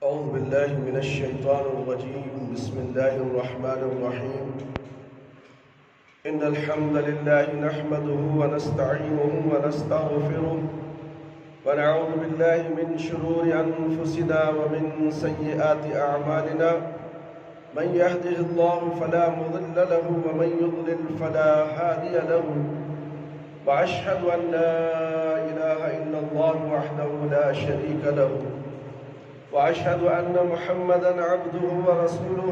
أعوذ بالله من الشيطان الرجيم. بسم الله الرحمن الرحيم. إن الحمد لله نحمده ونستعينه ونستغفره ونعوذ بالله من شرور أنفسنا ومن سيئات أعمالنا. من يهده الله فلا مضل له ومن يضلل فلا هادي له. وأشهد أن لا إله إلا الله وحده لا شريك له. وأشهد أن محمدًا عبده ورسوله.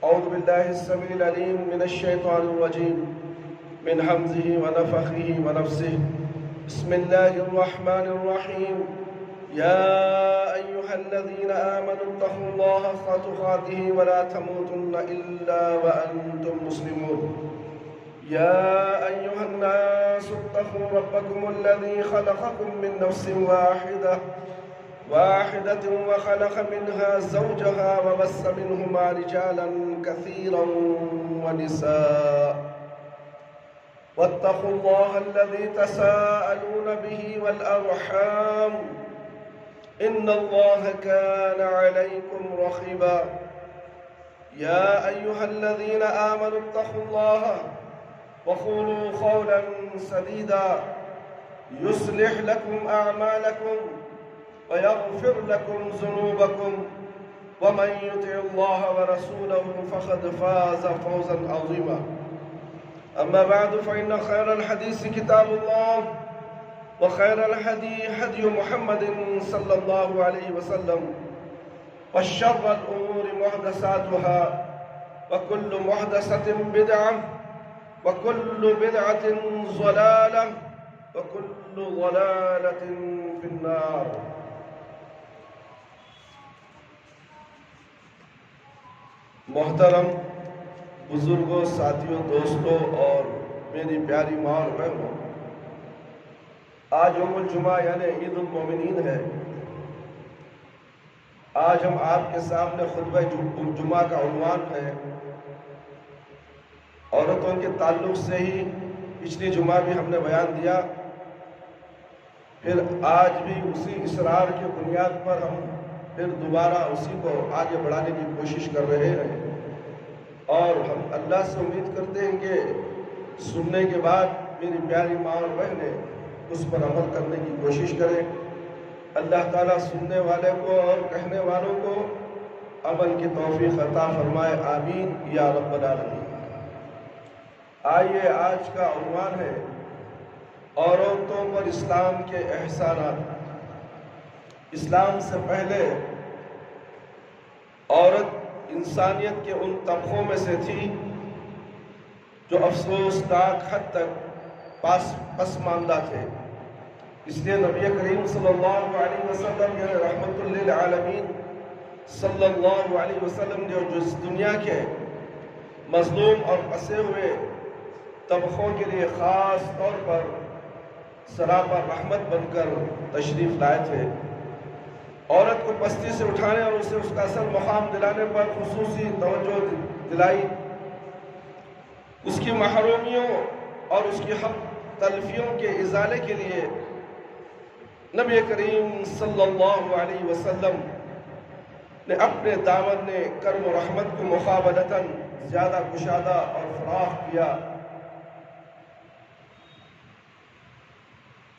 أعوذ بالله السميع العليم من الشيطان الرجيم من همزه ونفخه ونفسه. بسم الله الرحمن الرحيم. يا أيها الذين آمنوا اتقوا الله حق تقاته ولا تموتن إلا وأنتم مسلمون. يا أيها الناس اتقوا ربكم الذي خلقكم من نفس واحدة وخلق منها زوجها وبث منهما رجالا كثيرا ونساء. واتقوا الله الذي تساءلون به والأرحام إن الله كان عليكم رقيبا. يا أيها الذين آمنوا اتقوا الله وقولوا قولا سديدا يصلح لكم أعمالكم ويغفر لكم ذنوبكم ومن يطع الله ورسوله فقد فاز فوزا عظيما. أما بعد فإن خير الحديث كتاب الله وخير الهدي هدي محمد صلى الله عليه وسلم وشر الأمور محدثاتها وكل محدثة بدعة وكل بدعة ضلالة وكل ضلالة في النار. محترم بزرگوں، ساتھیوں، دوستوں اور میری پیاری ماں اور بہنوں، آج یوم الجمعہ یعنی عید المومنین ہے۔ آج ہم آپ کے سامنے خطبہ جمعہ کا عنوان ہے عورتوں کے تعلق سے ہی پچھلی جمعہ بھی ہم نے بیان دیا، پھر آج بھی اسی اصرار کی بنیاد پر ہم پھر دوبارہ اسی کو آگے بڑھانے کی کوشش کر رہے ہیں، اور ہم اللہ سے امید کرتے ہیں کہ سننے کے بعد میری پیاری ماں اور بہنیں اس پر عمل کرنے کی کوشش کریں۔ اللہ تعالیٰ سننے والے کو اور کہنے والوں کو عمل کی توفیق عطا فرمائے، آمین یا رب العالمین۔ آئیے، آج کا عنوان ہے عورتوں پر اسلام کے احسانات۔ اسلام سے پہلے عورت انسانیت کے ان طبقوں میں سے تھی جو افسوسناک حد تک پسماندہ تھے۔ اس لیے نبی کریم صلی اللہ علیہ وسلم یعنی رحمت للعالمین صلی اللہ علیہ وسلم نے جو اس دنیا کے مظلوم اور پسے ہوئے طبقوں کے لیے خاص طور پر سراپا رحمت بن کر تشریف لائے تھے، عورت کو پستی سے اٹھانے اور اسے اس کا اصل مقام دلانے پر خصوصی توجہ دلائی، اس کی محرومیوں اور اس کی حق تلفیوں کے ازالے کے لیے نبی کریم صلی اللہ علیہ وسلم نے اپنے دامن کرم و رحمت کو مقابلتاً زیادہ کشادہ اور فراخ کیا۔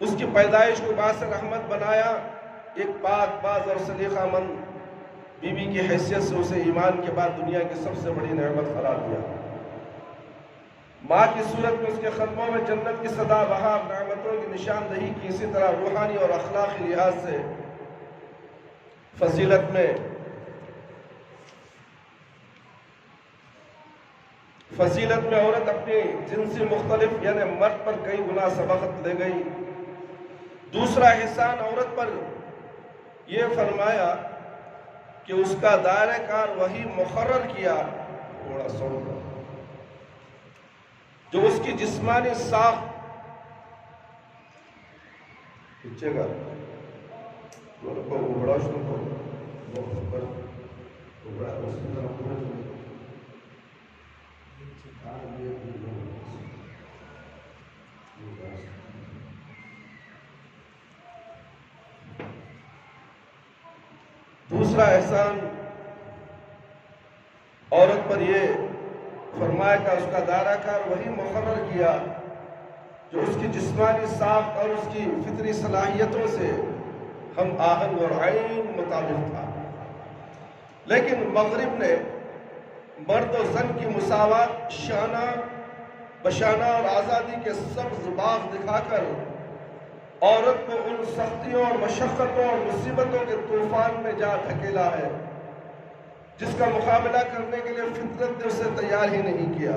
اس کی پیدائش کو باعث رحمت بنایا، ایک پاک باز اور سلیقہ مند بیوی کی حیثیت سے اسے ایمان کے بعد دنیا کی سب سے بڑی نعمت قرار دیا۔ ماں کی صورت میں اس کے قدموں میں جنت کی صدا بہار نعمتوں کی نشاندہی کی، اسی طرح روحانی اور اخلاقی لحاظ سے فضیلت میں عورت اپنی جنسی مختلف یعنی مرد پر کئی گنا سبقت لے گئی۔ دوسرا احسان عورت پر یہ فرمایا کہ اس کا دائرہ کار وہی مقرر کیا، تھوڑا سن جو اس کی جسمانی ساخت پیچھے گا بڑا شروع دوسرا احسان عورت پر یہ فرمایا کہ اس کا دائرہ کار وہی مقرر کیا جو اس کی جسمانی ساخت اور اس کی فطری صلاحیتوں سے ہم آہنگ اور عین مطابق تھا۔ لیکن مغرب نے مرد و زن کی مساوات شانہ بشانہ اور آزادی کے سبز باغ دکھا کر عورت کو ان سختیوں اور مشقتوں اور مصیبتوں کے طوفان میں جا دھکیلا ہے جس کا مقابلہ کرنے کے لیے فطرت نے اسے تیار ہی نہیں کیا۔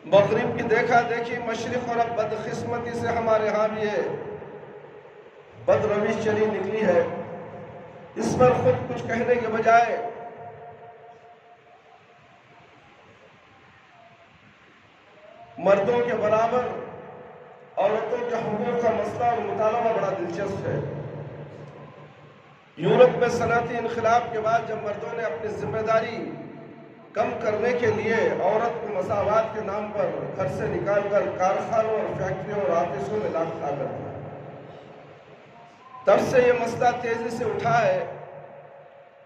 مغرب کی دیکھا دیکھی مشرق اور اب بدقسمتی سے ہمارے ہاں بھی یہ بد روش چلی نکلی ہے۔ اس پر خود کچھ کہنے کے بجائے مردوں کے برابر عورتوں کے حقوق کا مسئلہ اور مطالبہ بڑا دلچسپ ہے۔ یورپ میں صنعتی انقلاب کے بعد جب مردوں نے اپنی ذمہ داری کم کرنے کے لیے عورت کو مساوات کے نام پر گھر سے نکال کر کارخانوں اور فیکٹریوں اور آفسوں میں لاکھ کھا کر دیا، تب سے یہ مسئلہ تیزی سے اٹھا ہے۔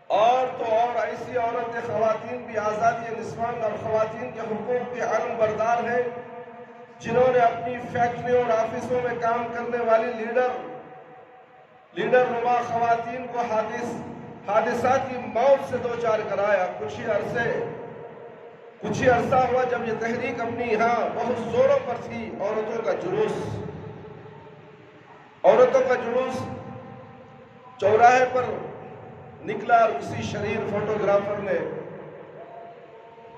اور تو اور ایسی عورتیں خواتین بھی آزادی نسوان اور خواتین کے حقوق کے علم بردار ہیں جنہوں نے اپنی فیکٹریوں اور آفسوں میں کام کرنے والی لیڈر نما خواتین کو حادثات کی موت سے دوچار کرایا۔ کچھ ہی عرصہ ہوا جب یہ تحریک اپنی یہاں بہت زوروں پر تھی۔ عورتوں کا جلوس چوراہے پر نکلا اور کسی شریر فوٹوگرافر نے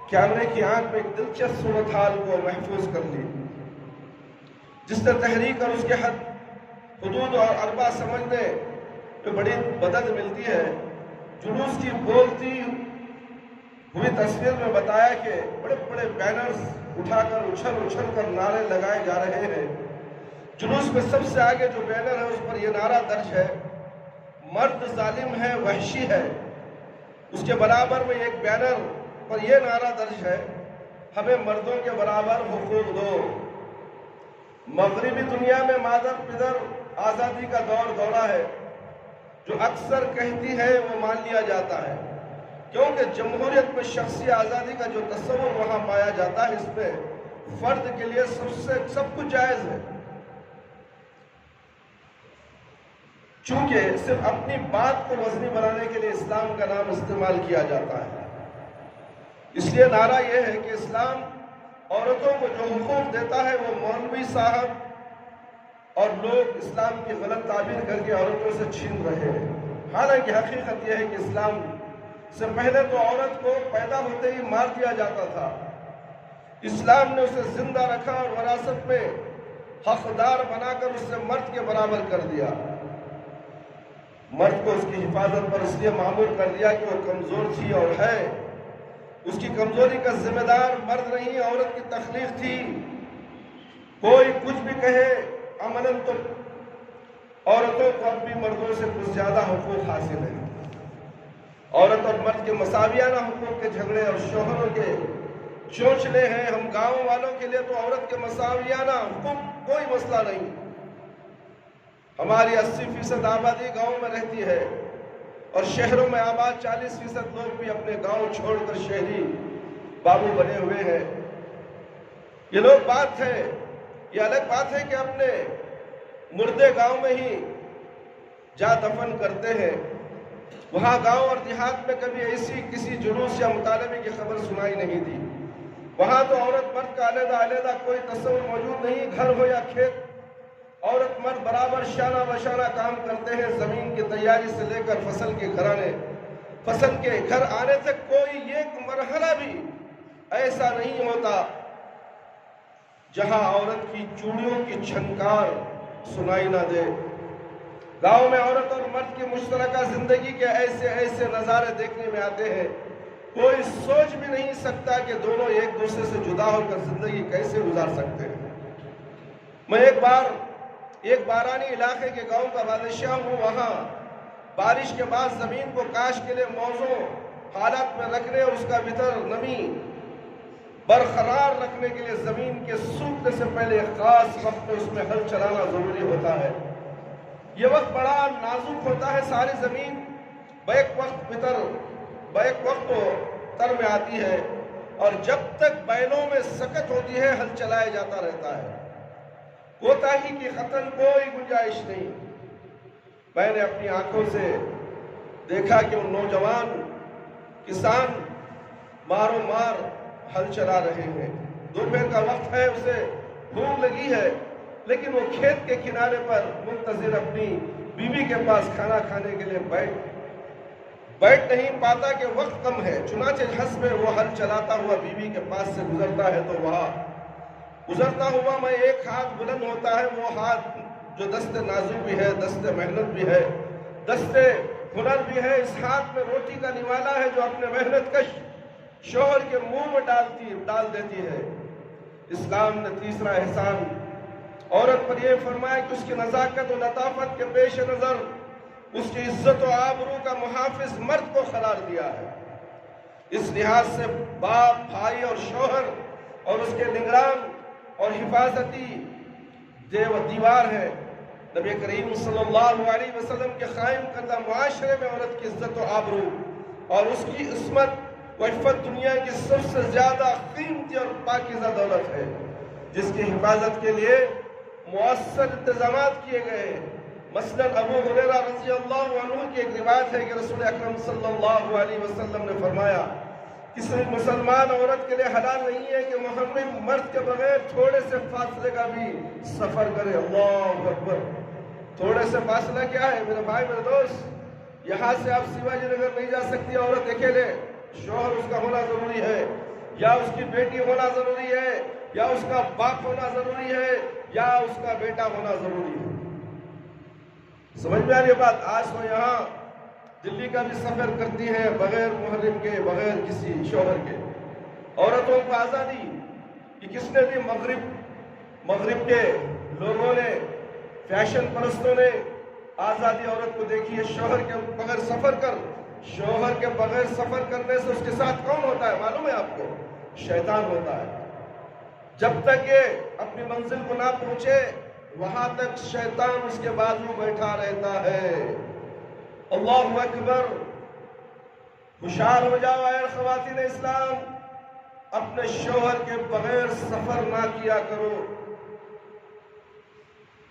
کیمرے کی آنکھ میں ایک دلچسپ صورتحال کو محفوظ کر لی، جس نے تحریک اور اس کے حدود اور اربا سمجھنے میں بڑی مدد ملتی ہے۔ جلوس کی بولتی ہوئی تصویر میں بتایا کہ بڑے بڑے بینرز اٹھا کر اچھل کر نعرے لگائے جا رہے ہیں۔ جلوس میں سب سے آگے جو بینر ہے اس پر یہ نعرہ درج ہے، مرد ظالم ہے، وحشی ہے۔ اس کے برابر میں ایک بینر پر یہ نعرہ درج ہے، ہمیں مردوں کے برابر حقوق دو۔ مغربی دنیا میں مادر پدر آزادی کا دورہ ہے، جو اکثر کہتی ہے وہ مان لیا جاتا ہے، کیونکہ جمہوریت میں شخصی آزادی کا جو تصور وہاں پایا جاتا ہے، اس میں فرد کے لیے سب کچھ جائز ہے، چونکہ صرف اپنی بات کو وزنی بنانے کے لیے اسلام کا نام استعمال کیا جاتا ہے۔ اس لیے نعرہ یہ ہے کہ اسلام عورتوں کو جو حقوق دیتا ہے وہ مولوی صاحب اور لوگ اسلام کی غلط تعبیر کر کے عورتوں سے چھین رہے ہیں۔ حالانکہ حقیقت یہ ہے کہ اسلام سے پہلے تو عورت کو پیدا ہوتے ہی مار دیا جاتا تھا۔ اسلام نے اسے زندہ رکھا اور وراثت میں حقدار بنا کر اسے مرد کے برابر کر دیا۔ مرد کو اس کی حفاظت پر اس لیے معمور کر دیا کہ وہ کمزور تھی اور ہے۔ اس کی کمزوری کا ذمہ دار مرد نہیں، عورت کی تخلیق تھی۔ کوئی کچھ بھی کہے، عملاً تو عورتوں کو اب بھی مردوں سے کچھ زیادہ حقوق حاصل ہیں۔ عورت اور مرد کے مساویانہ حقوق کے جھگڑے اور شوہروں کے چونچلے ہیں۔ ہم گاؤں والوں کے لیے تو عورت کے مساویانہ حقوق کوئی مسئلہ نہیں۔ ہماری 80% آبادی گاؤں میں رہتی ہے اور شہروں میں آباد 40% لوگ بھی اپنے گاؤں چھوڑ کر شہری بابو بنے ہوئے ہیں۔ یہ الگ بات ہے کہ اپنے مردے گاؤں میں ہی جا دفن کرتے ہیں۔ وہاں گاؤں اور دیہات میں کبھی ایسی کسی جلوس یا مطالبے کی خبر سنائی نہیں دی۔ وہاں تو عورت مرد کا علیحدہ کوئی تصور موجود نہیں۔ گھر ہو یا کھیت، عورت مرد برابر شانہ بشانہ کام کرتے ہیں۔ زمین کی تیاری سے لے کر فصل کے گھر آنے تک کوئی ایک مرحلہ بھی ایسا نہیں ہوتا جہاں عورت کی چوڑیوں کی چھنکار سنائی نہ دے۔ گاؤں میں عورت اور مرد کی مشترکہ زندگی کے ایسے نظارے دیکھنے میں آتے ہیں، کوئی سوچ بھی نہیں سکتا کہ دونوں ایک دوسرے سے جدا ہو کر زندگی کیسے گزار سکتے ہیں۔ میں ایک بارانی علاقے کے گاؤں کا بادشاہ ہوں۔ وہاں بارش کے بعد زمین کو کاشت کے لیے موزوں حالات میں رکھنے اور اس کا بہتر نمی برقرار رکھنے کے لیے زمین کے سوکھنے سے پہلے ایک خاص وقت میں اس میں ہل چلانا ضروری ہوتا ہے۔ یہ وقت بڑا نازک ہوتا ہے، ساری زمین بیک وقت تر میں آتی ہے، اور جب تک بیلوں میں سکت ہوتی ہے ہل چلایا جاتا رہتا ہے، کوتاہی کی قطعاً کوئی گنجائش نہیں۔ میں نے اپنی آنکھوں سے دیکھا کہ وہ نوجوان کسان مارو مار ہل چلا رہے ہیں، دوپہر کا وقت ہے، اسے بھوک لگی ہے، لیکن وہ کھیت کے کنارے پر منتظر اپنی بیوی کے پاس کھانا کھانے کے لیے بیٹھ نہیں پاتا کہ وقت کم ہے، چنانچہ حسب وہ ہل چلاتا ہوا بیوی کے پاس سے گزرتا ہے تو وہاں گزرتا ہوا میں ایک ہاتھ بلند ہوتا ہے، وہ ہاتھ جو دست نازک بھی ہے، دست محنت بھی ہے، دست ہنر بھی ہے، اس ہاتھ میں روٹی کا نوالا ہے جو اپنے محنت کش شوہر کے منہ میں ڈال دیتی ہے۔ اسلام نے تیسرا احسان عورت پر یہ فرمایا کہ اس کی نزاکت و لطافت کے پیش نظر اس کی عزت و آبرو کا محافظ مرد کو قرار دیا ہے۔ اس لحاظ سے باپ، بھائی اور شوہر اور اس کے نگران اور حفاظتی دیوار ہے۔ نبی کریم صلی اللہ علیہ وسلم کے قائم کردہ معاشرے میں عورت کی عزت و آبرو اور اس کی عصمت و عفت دنیا کی سب سے زیادہ قیمتی اور پاکیزہ دولت ہے، جس کی حفاظت کے لیے مؤثر انتظامات کیے گئے ہیں۔ مثلا ابو ہریرہ رضی اللہ عنہ کی ایک روایت ہے کہ رسول اکرم صلی اللہ علیہ وسلم نے فرمایا، کسی مسلمان عورت کے لیے حلال نہیں ہے کہ محرم مرد کے بغیر تھوڑے سے فاصلے کا بھی سفر کرے۔ اللہ اکبر! تھوڑے سے فاصلہ کیا ہے میرے بھائی، میرے دوست؟ یہاں سے آپ شیواجی نگر نہیں جا سکتی عورت اکیلے، شوہر اس کا ہونا ضروری ہے، یا اس کی بیٹی ہونا ضروری ہے، یا اس کا باپ ہونا ضروری ہے، یا اس کا بیٹا ہونا ضروری ہے۔ سمجھ میں آ رہی ہے بات؟ آج وہ یہاں دلی کا بھی سفر کرتی ہے بغیر محرم کے، بغیر کسی شوہر کے۔ عورتوں کو آزادی کہ کس نے دی؟ مغرب کے لوگوں نے، فیشن پرستوں نے آزادی عورت کو دیکھی ہے۔ شوہر کے بغیر سفر کرنے سے اس کے ساتھ کون ہوتا ہے معلوم ہے آپ کو؟ شیطان ہوتا ہے۔ جب تک یہ اپنی منزل کو نہ پہنچے وہاں تک شیطان اس کے بازو بیٹھا رہتا ہے۔ اللہ اکبر! ہوشیار ہو جاؤ اے خواتین اسلام، اپنے شوہر کے بغیر سفر نہ کیا کرو،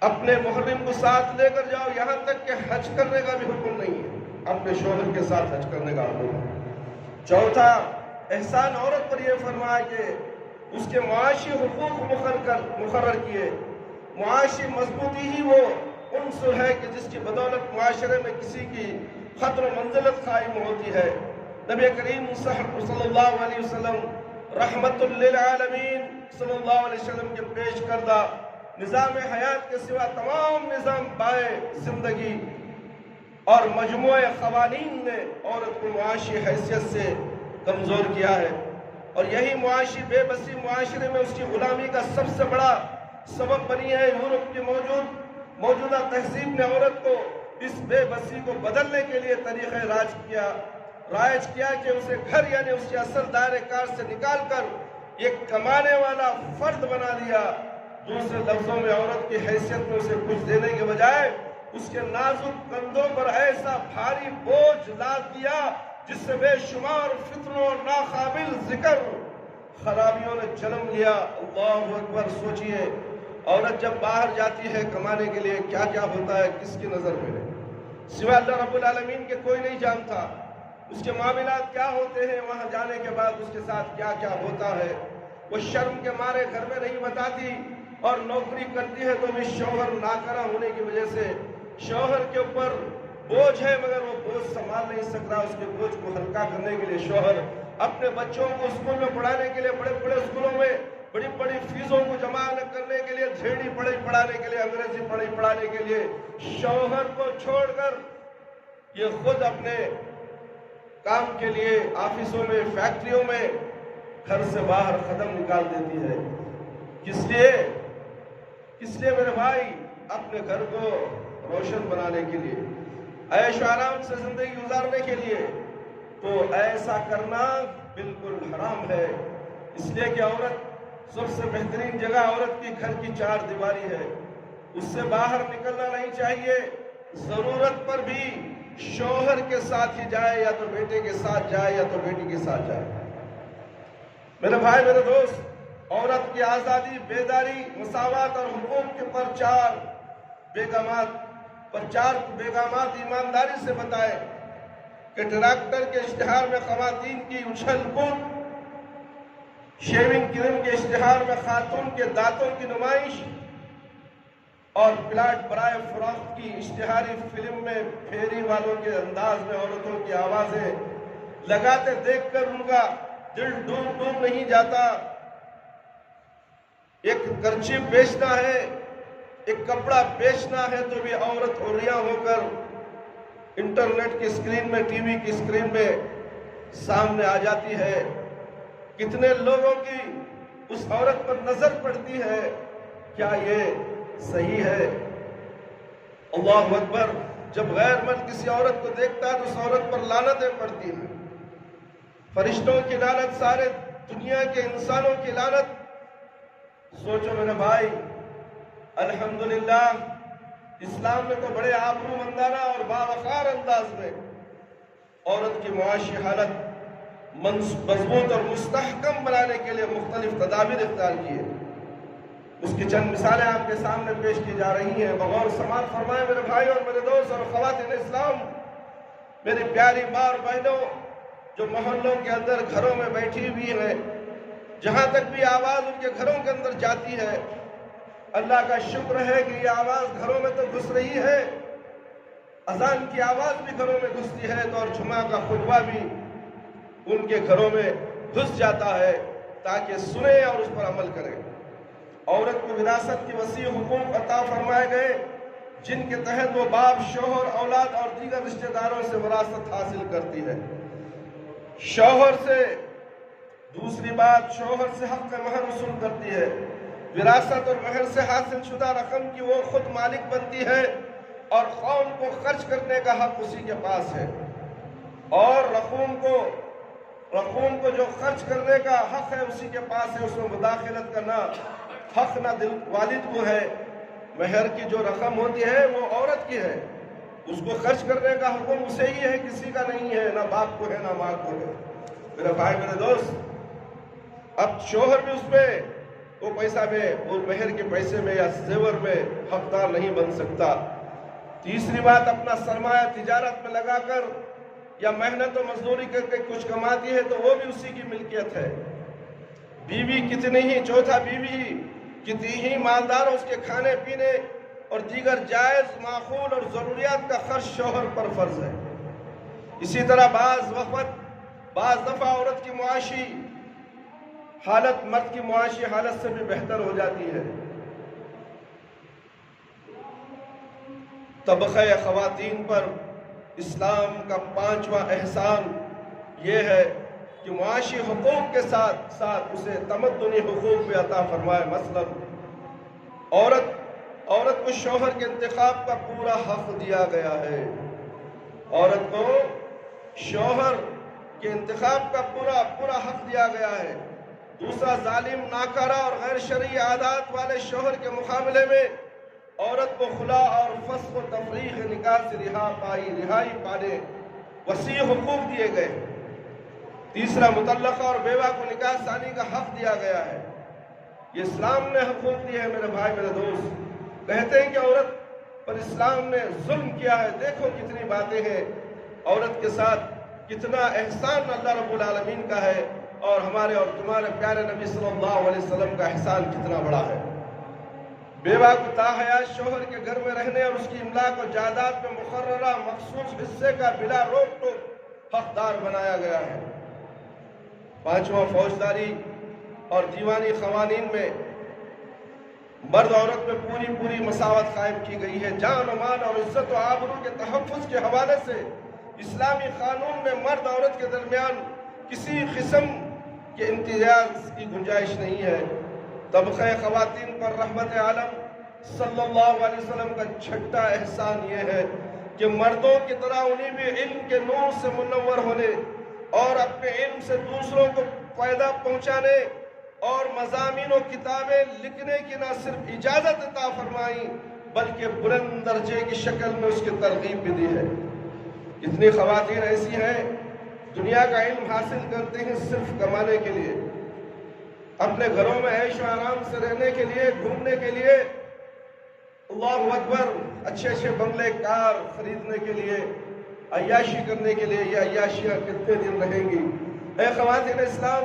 اپنے محرم کو ساتھ لے کر جاؤ، یہاں تک کہ حج کرنے کا بھی حکم نہیں ہے، اپنے شوہر کے ساتھ حج کرنے کا حکم ہے۔ چوتھا احسان عورت پر یہ فرمایا کہ اس کے معاشی حقوق مقرر کیے۔ معاشی مضبوطی ہی وہ عنصر ہے کہ جس کی بدولت معاشرے میں کسی کی قدر و منزلت قائم ہوتی ہے۔ نبی کریم صلی اللہ علیہ وسلم رحمت للعالمین صلی اللہ علیہ وسلم کے پیش کردہ نظام حیات کے سوا تمام نظام پائے زندگی اور مجموعہ قوانین نے عورت کو معاشی حیثیت سے کمزور کیا ہے، اور یہی معاشی بے بسی معاشرے میں اس کی غلامی کا سب سے بڑا سبب بنی ہے۔ یورپ کی موجودہ تہذیب نے عورت کو اس بے بسی کو بدلنے کے لیے طریقہ رائج کیا کہ اسے گھر یعنی اس کے اصل دائرے کار سے نکال کر ایک کمانے والا فرد بنا دیا۔ دوسرے لفظوں میں عورت کی حیثیت میں اسے کچھ دینے کے بجائے اس کے نازک کندھوں پر ایسا بھاری بوجھ لاد دیا جس سے بے شمار فتنوں اور ناقابل ذکر خرابیوں نے جنم لیا۔ اللہ اکبر! سوچئے عورت جب باہر جاتی ہے کمانے کے لیے کیا کیا ہوتا ہے کس کی نظر میں؟ سوائے اللہ رب العالمین کے کوئی نہیں جانتا۔ اس کے معاملات کیا ہوتے ہیں، وہاں جانے کے بعد اس کے ساتھ کیا کیا ہوتا ہے۔ وہ شرم کے مارے گھر میں نہیں بتاتی، اور نوکری کرتی ہے تو بھی شوہر ناکارہ ہونے کی وجہ سے شوہر کے اوپر بوجھ ہے، مگر وہ بوجھ سنبھال نہیں سکتا۔ اس کے بوجھ کو ہلکا کرنے کے لیے شوہر اپنے بچوں کو اسکول میں پڑھانے کے لیے، بڑے بڑے اسکولوں میں بڑی بڑی فیسوں کو جمع کرنے کے لیے، دھیڑی پڑھائی پڑھانے کے لیے، انگریزی پڑھائی پڑھانے کے لیے شوہر کو چھوڑ کر یہ خود اپنے کام کے لیے آفسوں میں، فیکٹریوں میں گھر سے باہر قدم نکال دیتی ہے۔ کس لیے میرے بھائی؟ اپنے گھر کو روشن بنانے کے لیے، عیش و آرام سے زندگی گزارنے کے لیے۔ تو ایسا کرنا بالکل حرام ہے، اس لیے کہ عورت سب سے بہترین جگہ عورت کی گھر کی چار دیواری ہے، اس سے باہر نکلنا نہیں چاہیے۔ ضرورت پر بھی شوہر کے ساتھ ہی جائے یا تو بیٹے کے ساتھ جائے یا تو بیٹی کے ساتھ جائے۔ میرے بھائی میرے دوست، عورت کی آزادی، بیداری، مساوات اور حقوق کے پر چار بیگامات ایمانداری سے بتائے کہ ٹریکٹر کے اشتہار میں خواتین کی اچھل کود، شیونگ کریم کے اشتہار میں خاتون کے دانتوں کی نمائش اور پلاٹ برائے فروخت کی اشتہاری فلم میں پھیری والوں کے انداز میں عورتوں کی آوازیں لگاتے دیکھ کر ان کا دل ڈوب نہیں جاتا۔ ایک کرچیف بیچنا ہے، ایک کپڑا بیچنا ہے تو بھی عورت عریاں ہو کر انٹرنیٹ کی اسکرین میں، ٹی وی کی اسکرین میں سامنے آ جاتی ہے۔ کتنے لوگوں کی اس عورت پر نظر پڑتی ہے، کیا یہ صحیح ہے؟ اللہ اکبر۔ جب غیر مرد کسی عورت کو دیکھتا ہے تو اس عورت پر لعنتیں پڑتی ہیں، فرشتوں کی لعنت، سارے دنیا کے انسانوں کی لعنت۔ سوچو میرے بھائی، الحمدللہ اسلام میں تو بڑے آبرومندانہ اور باوقار انداز میں عورت کی معاشی حالت مضبوط اور مستحکم بنانے کے لیے مختلف تدابیر اختیار کیے۔ اس کی چند مثالیں آپ کے سامنے پیش کی جا رہی ہیں، بغور سماعت فرمائیں میرے بھائی اور میرے دوست اور خواتین اسلام، میری پیاری ماں اور بہنوں جو محلوں کے اندر گھروں میں بیٹھی ہوئی ہیں، جہاں تک بھی آواز ان کے گھروں کے اندر جاتی ہے، اللہ کا شکر ہے کہ یہ آواز گھروں میں تو گھس رہی ہے، اذان کی آواز بھی گھروں میں گھستی ہے تو اور جمعہ کا خطبہ بھی ان کے گھروں میں گھس جاتا ہے تاکہ سنیں اور اس پر عمل کریں۔ عورت کو وراثت کی وسیع حقوق عطا فرمائے گئے جن کے تحت وہ باپ، شوہر، اولاد اور دیگر رشتہ داروں سے وراثت حاصل کرتی ہے۔ شوہر سے دوسری بات، شوہر سے حق مہر وصول کرتی ہے۔ وراثت اور مہر سے حاصل شدہ رقم کی وہ خود مالک بنتی ہے اور قوم کو خرچ کرنے کا حق اسی کے پاس ہے، اور رقوم کو جو خرچ کرنے کا حق ہے اسی کے پاس ہے، اس میں مداخلت کرنا حق نہ والد کو ہے۔ مہر کی جو رقم ہوتی ہے وہ عورت کی ہے، اس کو خرچ کرنے کا حکم اسے ہی ہے، کسی کا نہیں ہے، نہ باپ کو ہے نہ ماں کو ہے۔ میرے بھائی میرے دوست، اب شوہر بھی اس میں وہ پیسہ میں، وہ مہر کے پیسے میں یا زیور میں حقدار نہیں بن سکتا۔ تیسری بات، اپنا سرمایہ تجارت میں لگا کر یا محنت و مزدوری کر کے کچھ کماتی ہے تو وہ بھی اسی کی ملکیت ہے۔ بیوی کتنی ہی، چوتھا بیوی کتنی ہی مالدار ہو، اس کے کھانے پینے اور دیگر جائز معقول اور ضروریات کا خرچ شوہر پر فرض ہے۔ اسی طرح بعض دفعہ عورت کی معاشی حالت مرد کی معاشی حالت سے بھی بہتر ہو جاتی ہے۔ طبقہ خواتین پر اسلام کا 5واں احسان یہ ہے کہ معاشی حقوق کے ساتھ ساتھ اسے تمدنی حقوق بھی عطا فرمائے۔ مثلا عورت کو شوہر کے انتخاب کا پورا حق دیا گیا ہے۔ عورت کو شوہر کے انتخاب کا پورا حق دیا گیا ہے۔ دوسرا، ظالم، ناکارہ اور غیر شرعی عادات والے شوہر کے مقابلے میں عورت کو خلا اور فسخ و تفریق نکاح سے رہائی پانے وسیع حقوق دیے گئے۔ تیسرا، مطلقہ اور بیوہ کو نکاح ثانی کا حق دیا گیا ہے۔ یہ اسلام نے حقوق دیے ہیں میرے بھائی میرے دوست۔ کہتے ہیں کہ عورت پر اسلام نے ظلم کیا ہے، دیکھو کتنی باتیں ہیں، عورت کے ساتھ کتنا احسان اللہ رب العالمین کا ہے، اور ہمارے اور تمہارے پیارے نبی صلی اللہ علیہ وسلم کا احسان کتنا بڑا ہے۔ بیوہ کو تاحیات شوہر کے گھر میں رہنے اور اس کی املاک و جائیداد میں مقررہ مخصوص حصے کا بلا روک ٹوک حقدار بنایا گیا ہے۔ پانچواں، فوجداری اور دیوانی قوانین میں مرد عورت میں پوری مساوات قائم کی گئی ہے۔ جان و مال اور عزت و آبرو کے تحفظ کے حوالے سے اسلامی قانون میں مرد عورت کے درمیان کسی قسم کے امتیاز کی گنجائش نہیں ہے۔ طبقہ خواتین پر رحمت عالم صلی اللہ علیہ وسلم کا چھٹا احسان یہ ہے کہ مردوں کی طرح انہیں بھی علم کے نور سے منور ہونے اور اپنے علم سے دوسروں کو فائدہ پہنچانے اور مضامین و کتابیں لکھنے کی نہ صرف اجازت عطا فرمائی بلکہ بلند درجے کی شکل میں اس کی ترغیب بھی دی ہے۔ اتنی خواتین ایسی ہیں دنیا کا علم حاصل کرتے ہیں صرف کمانے کے لیے، اپنے گھروں میں عیش و آرام سے رہنے کے لیے، گھومنے کے لیے، اللہ اکبر، اچھے اچھے بنگلے کار خریدنے کے لیے، عیاشی کرنے کے لیے۔ یہ عیاشیاں کتنے دن رہیں گی؟ اے خواتین اسلام،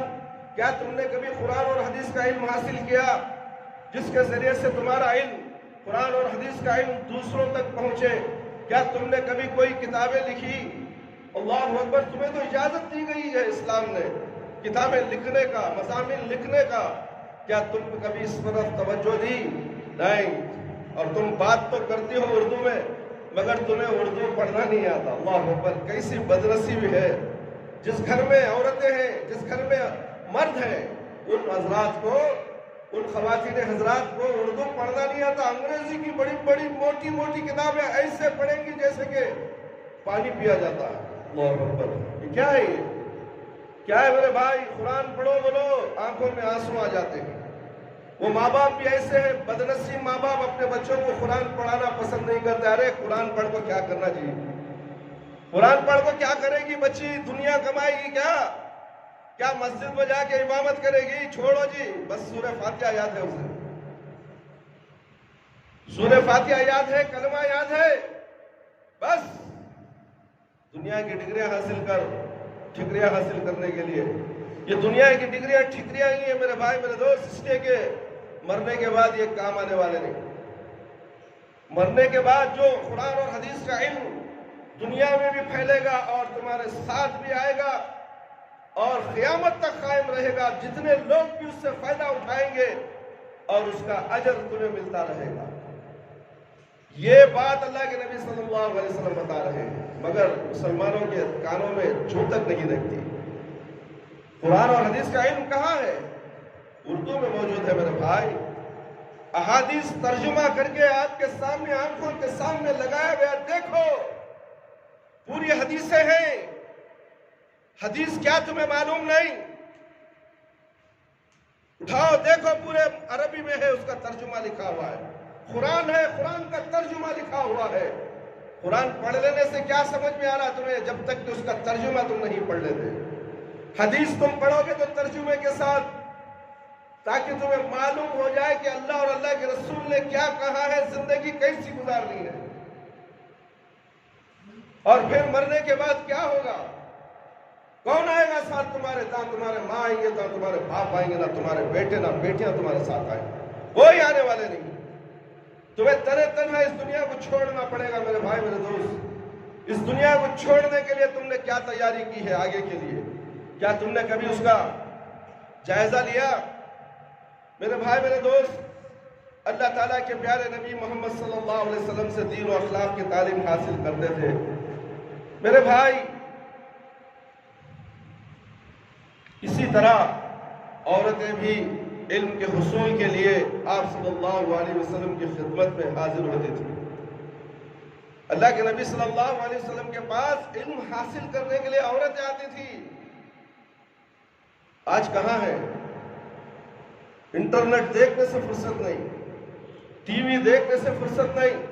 کیا تم نے کبھی قرآن اور حدیث کا علم حاصل کیا جس کے ذریعے سے تمہارا علم، قرآن اور حدیث کا علم دوسروں تک پہنچے؟ کیا تم نے کبھی کوئی کتابیں لکھی؟ اللہ اکبر، تمہیں تو اجازت دی گئی ہے اسلام نے کتابیں لکھنے کا، مضامین لکھنے کا، کیا تم کبھی اس طرف توجہ دی؟ نہیں۔ اور تم بات تو کرتی ہو اردو میں مگر تمہیں اردو پڑھنا نہیں آتا۔ اللہ اکبر، کیسی بدنصیبی ہے جس گھر میں عورتیں ہیں، جس گھر میں مرد ہیں، ان حضرات کو، ان خواتین حضرات کو اردو پڑھنا نہیں آتا، انگریزی کی بڑی بڑی موٹی موٹی کتابیں ایسے پڑھیں گی جیسے کہ پانی پیا جاتا ہے۔ اللہ اکبر، یہ کیا ہے؟ یہ کیا ہے میرے بھائی؟ قرآن پڑھو بولو آنکھوں میں آنسو آ جاتے ہیں۔ وہ ماں باپ بھی ایسے ہیں، بدنصیب ماں باپ اپنے بچوں کو قرآن پڑھانا پسند نہیں کرتے۔ ارے قرآن پڑھ کو کیا کرنا چاہیے؟ قرآن پڑھ کو کیا کرے گی بچی؟ دنیا کمائے گی کیا؟ کیا مسجد میں جا کے امامت کرے گی؟ چھوڑو جی، بس سورہ فاتحہ یاد ہے اسے، سورہ فاتحہ یاد ہے، کلمہ یاد ہے، بس دنیا کی ڈگریاں حاصل کر، ٹھکریاں حاصل کرنے کے لیے۔ یہ دنیا کی ڈگریاں ٹھکریاں ہی ہیں میرے بھائی میرے دوست، اس لیے کہ مرنے کے بعد یہ کام آنے والے نہیں۔ مرنے کے بعد جو قرآن اور حدیث کا علم دنیا میں بھی پھیلے گا اور تمہارے ساتھ بھی آئے گا اور قیامت تک قائم رہے گا، جتنے لوگ بھی اس سے فائدہ اٹھائیں گے اور اس کا اجر تمہیں ملتا رہے گا۔ یہ بات اللہ کے نبی صلی اللہ علیہ وسلم بتا رہے ہیں، مگر مسلمانوں کے کانوں میں چھو تک نہیں لگتی۔ قرآن اور حدیث کا علم کہاں ہے؟ اردو میں موجود ہے میرے بھائی۔ احادیث ترجمہ کر کے آپ کے سامنے، آنکھوں کے سامنے لگایا گیا، دیکھو پوری حدیثیں ہیں۔ حدیث کیا تمہیں معلوم نہیں؟ اٹھاؤ دیکھو، پورے عربی میں ہے، اس کا ترجمہ لکھا ہوا ہے۔ قرآن ہے، قرآن کا ترجمہ لکھا ہوا ہے۔ قرآن پڑھ لینے سے کیا سمجھ میں آ رہا تمہیں؟ جب تک کہ اس کا ترجمہ تم نہیں پڑھ لیتے۔ حدیث تم پڑھو گے تو ترجمے کے ساتھ، تاکہ تمہیں معلوم ہو جائے کہ اللہ اور اللہ کے رسول نے کیا کہا ہے، زندگی کیسی گزارنی ہے، اور پھر مرنے کے بعد کیا ہوگا، کون آئے گا ساتھ تمہارے؟ نہ تمہارے ماں آئیں گے، نہ تمہارے باپ آئیں گے، نہ تمہارے بیٹے نہ بیٹیاں تمہارے ساتھ آئیں گے، کوئی آنے والے نہیں۔ تمہیں تنہا اس دنیا کو چھوڑنا پڑے گا میرے بھائی میرے دوست۔ اس دنیا کو چھوڑنے کے لیے تم نے کیا تیاری کی ہے آگے کے لیے؟ کیا تم نے کبھی اس کا جائزہ لیا؟ میرے بھائی میرے دوست، اللہ تعالیٰ کے پیارے نبی محمد صلی اللہ علیہ وسلم سے دین و اخلاق کی تعلیم حاصل کرتے تھے۔ میرے بھائی، اسی طرح عورتیں بھی علم کے حصول کے لیے آپ صلی اللہ علیہ وسلم کی خدمت میں حاضر ہوتی تھی۔ اللہ کے نبی صلی اللہ علیہ وسلم کے پاس علم حاصل کرنے کے لیے عورتیں آتی تھی۔ آج کہاں ہے؟ انٹرنیٹ دیکھنے سے فرصت نہیں، ٹی وی دیکھنے سے فرصت نہیں،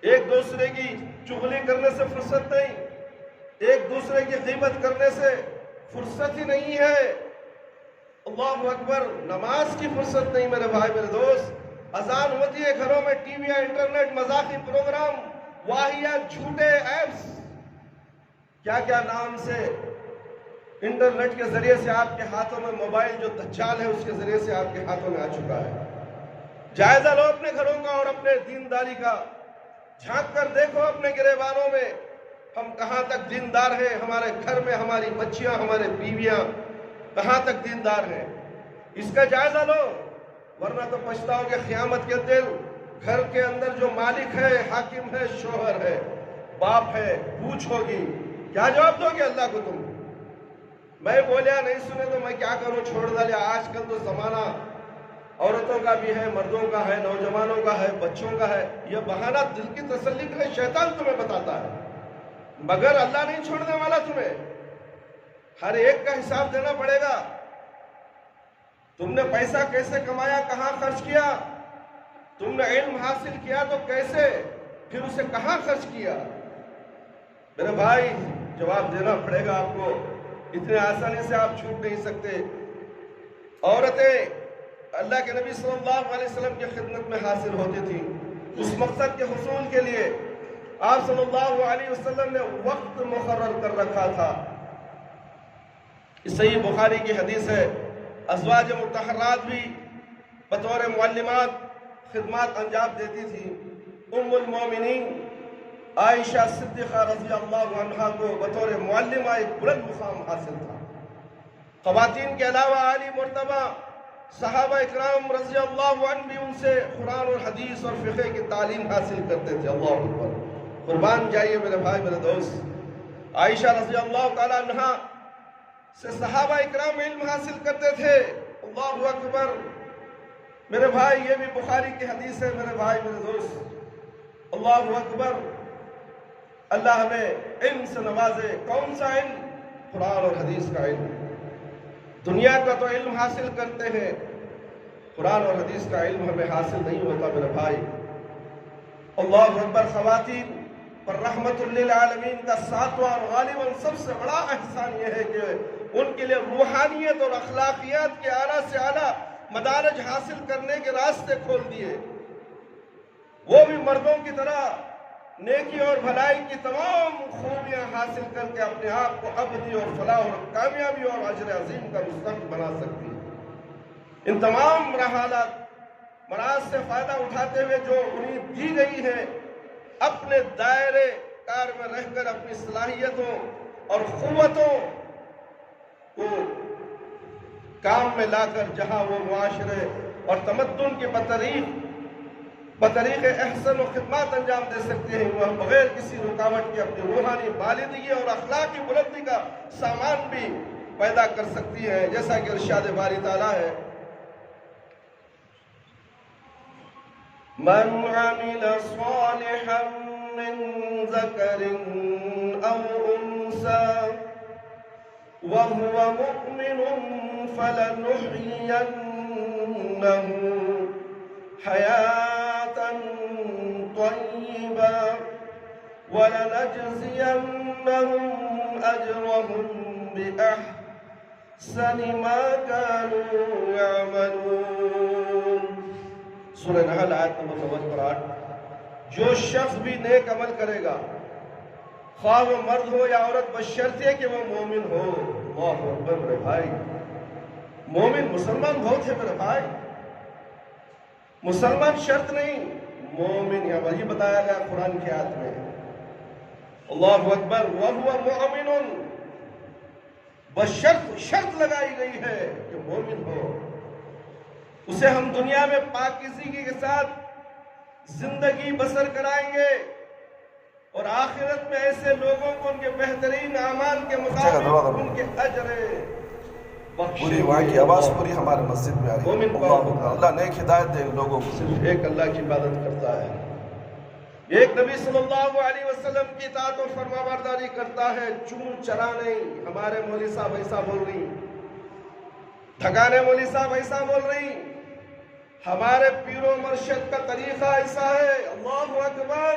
ایک دوسرے کی چغلی کرنے سے فرصت نہیں، ایک دوسرے کی غیبت کرنے سے فرصت ہی نہیں ہے۔ اللہ اکبر، نماز کی فرصت نہیں میرے بھائی میرے دوست۔ اذان ہوتی ہے گھروں میں، ٹی وی یا انٹرنیٹ، مذاقی پروگرام، واہیات، جھوٹے ایپس، کیا کیا نام سے انٹرنیٹ کے ذریعے سے آپ کے ہاتھوں میں، موبائل جو دجال ہے اس کے ذریعے سے آپ کے ہاتھوں میں آ چکا ہے۔ جائزہ لو اپنے گھروں کا اور اپنے دینداری کا، جھانک کر دیکھو اپنے گریبانوں میں، ہم کہاں تک دیندار ہیں، ہمارے گھر میں ہماری بچیاں، ہمارے بیویاں کہاں تک دیندار ہیں، اس کا جائزہ لو، ورنہ تو پچھتاؤ گے قیامت کے دن۔ گھر کے اندر جو مالک ہے، حاکم ہے، شوہر ہے، باپ ہے، پوچھ ہوگی، کیا جواب دو گے اللہ کو تم؟ میں بولیا نہیں سنے تو میں کیا کروں، چھوڑ ڈالیا۔ آج کل تو زمانہ عورتوں کا بھی ہے، مردوں کا ہے، نوجوانوں کا ہے، بچوں کا ہے۔ یہ بہانہ دل کی تسلی کے لیے شیطان تمہیں بتاتا ہے، مگر اللہ نہیں چھوڑنے والا تمہیں۔ ہر ایک کا حساب دینا پڑے گا۔ تم نے پیسہ کیسے کمایا، کہاں خرچ کیا؟ تم نے علم حاصل کیا تو کیسے، پھر اسے کہاں خرچ کیا؟ میرے بھائی جواب دینا پڑے گا آپ کو، اتنے آسانی سے آپ چھوٹ نہیں سکتے۔ عورتیں اللہ کے نبی صلی اللہ علیہ وسلم کی خدمت میں حاصل ہوتی تھیں، اس مقصد کے حصول کے لیے آپ صلی اللہ علیہ وسلم نے وقت مقرر کر رکھا تھا۔ صحیح بخاری کی حدیث ہے، ازواج مطہرات بھی بطور معلمات خدمات انجام دیتی تھی۔ ام المومنین عائشہ صدیقہ رضی اللہ عنہا کو بطور معلمہ ایک بلند مقام حاصل تھا۔ خواتین کے علاوہ عالی مرتبہ صحابہ اکرام رضی اللہ عنہ بھی ان سے قرآن اور حدیث اور فقہ کی تعلیم حاصل کرتے تھے۔ اللہ اکبر، قربان جائیے میرے بھائی میرے دوست، عائشہ رضی اللہ تعالی عنہا سے صحابہ اکرام علم حاصل کرتے تھے۔ اللہ اکبر میرے بھائی، یہ بھی بخاری کی حدیث ہے میرے بھائی میرے دوست۔ اللہ اکبر، اللہ ہمیں علم سے نوازے۔ کون سا علم؟ قرآن اور حدیث کا علم۔ دنیا کا تو علم حاصل کرتے ہیں، قرآن اور حدیث کا علم ہمیں حاصل نہیں ہوتا میرے بھائی۔ اللہ اکبر، خواتین پر رحمت للعالمین کا ساتواں اور غالباً سب سے بڑا احسان یہ ہے کہ ان کے لیے روحانیت اور اخلاقیات کے اعلیٰ سے اعلیٰ مدارج حاصل کرنے کے راستے کھول دیے۔ وہ بھی مردوں کی طرح نیکی اور بھلائی کی تمام خوبیاں حاصل کر کے اپنے آپ کو ابدی اور فلاح اور کامیابی اور اجر عظیم کا مستحق بنا سکتی ہے۔ ان تمام رحالات مراز سے فائدہ اٹھاتے ہوئے جو انہیں دی گئی ہے، اپنے دائرے کار میں رہ کر اپنی صلاحیتوں اور قوتوں کو کام میں لا کر جہاں وہ معاشرے اور تمدن کے بطریق احسن و خدمات انجام دے سکتے ہیں، وہ بغیر کسی رکاوٹ کے اپنی روحانی بالغی اور اخلاقی بلندی کا سامان بھی پیدا کر سکتی ہیں، جیسا کہ ارشاد باری تعالیٰ ہے، من عمل صالحا من ذکر او انثى وهو مؤمن فلنحيينه حياة طيبة ولنجزينهم أجرهم بأحسن ما كانوا يعملون۔ سورہ نحل آیت نمبر 8۔ جو شخص بھی نیک عمل کرے گا، خواہ وہ مرد ہو یا عورت، بشرطے کہ وہ مومن ہو۔ اللہ اکبر میرے بھائی، مومن مسلمان بہت ہے میرے بھائی، مسلمان شرط نہیں، مومن یہاں وہی بتایا گیا قرآن کی آیت میں۔ اللہ اکبر، وَهُوَ مُؤْمِنٌ، بشرط شرط لگائی گئی ہے کہ مومن ہو، اسے ہم دنیا میں پاکیزگی کے ساتھ زندگی بسر کرائیں گے اور آخرت میں ایسے لوگوں کو ان کے بہترین اعمال کے مطابق ان کے اجر پوری وہاں کی آواز پوری ہمارے مسجد میں آ رہی ہے۔ اللہ نیک ہدایت دے لوگوں کو۔ صرف ایک اللہ کی عبادت کرتا ہے، ایک نبی صلی اللہ علیہ وسلم کی اطاعت و فرما برداری کرتا ہے، چون چرا نہیں۔ ہمارے مولوی صاحب ایسا بول رہی، ٹھکانے مولوی صاحب ایسا بول رہی، ہمارے پیر و مرشد کا طریقہ ایسا ہے۔ اللہ اکبر،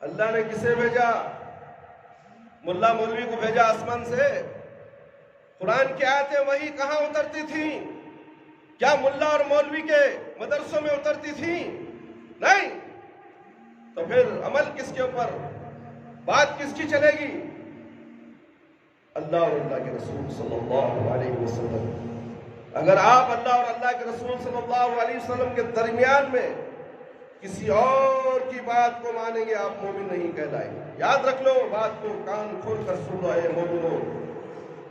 اللہ نے کسے بھیجا؟ ملا مولوی کو بھیجا آسمان سے؟ قرآن کی آیتیں وہی کہاں اترتی تھیں؟ کیا ملا اور مولوی کے مدرسوں میں اترتی تھیں؟ نہیں۔ تو پھر عمل کس کے اوپر، بات کس کی چلے گی؟ اللہ اور اللہ کے رسول صلی اللہ علیہ وسلم۔ اگر آپ اللہ اور اللہ کے رسول صلی اللہ علیہ وسلم کے درمیان میں کسی اور کی بات کو مانیں گے، آپ مومن نہیں کہلائیں گے۔ یاد رکھ لو بات کو، کان کھول کر سن لو اے مومنوں،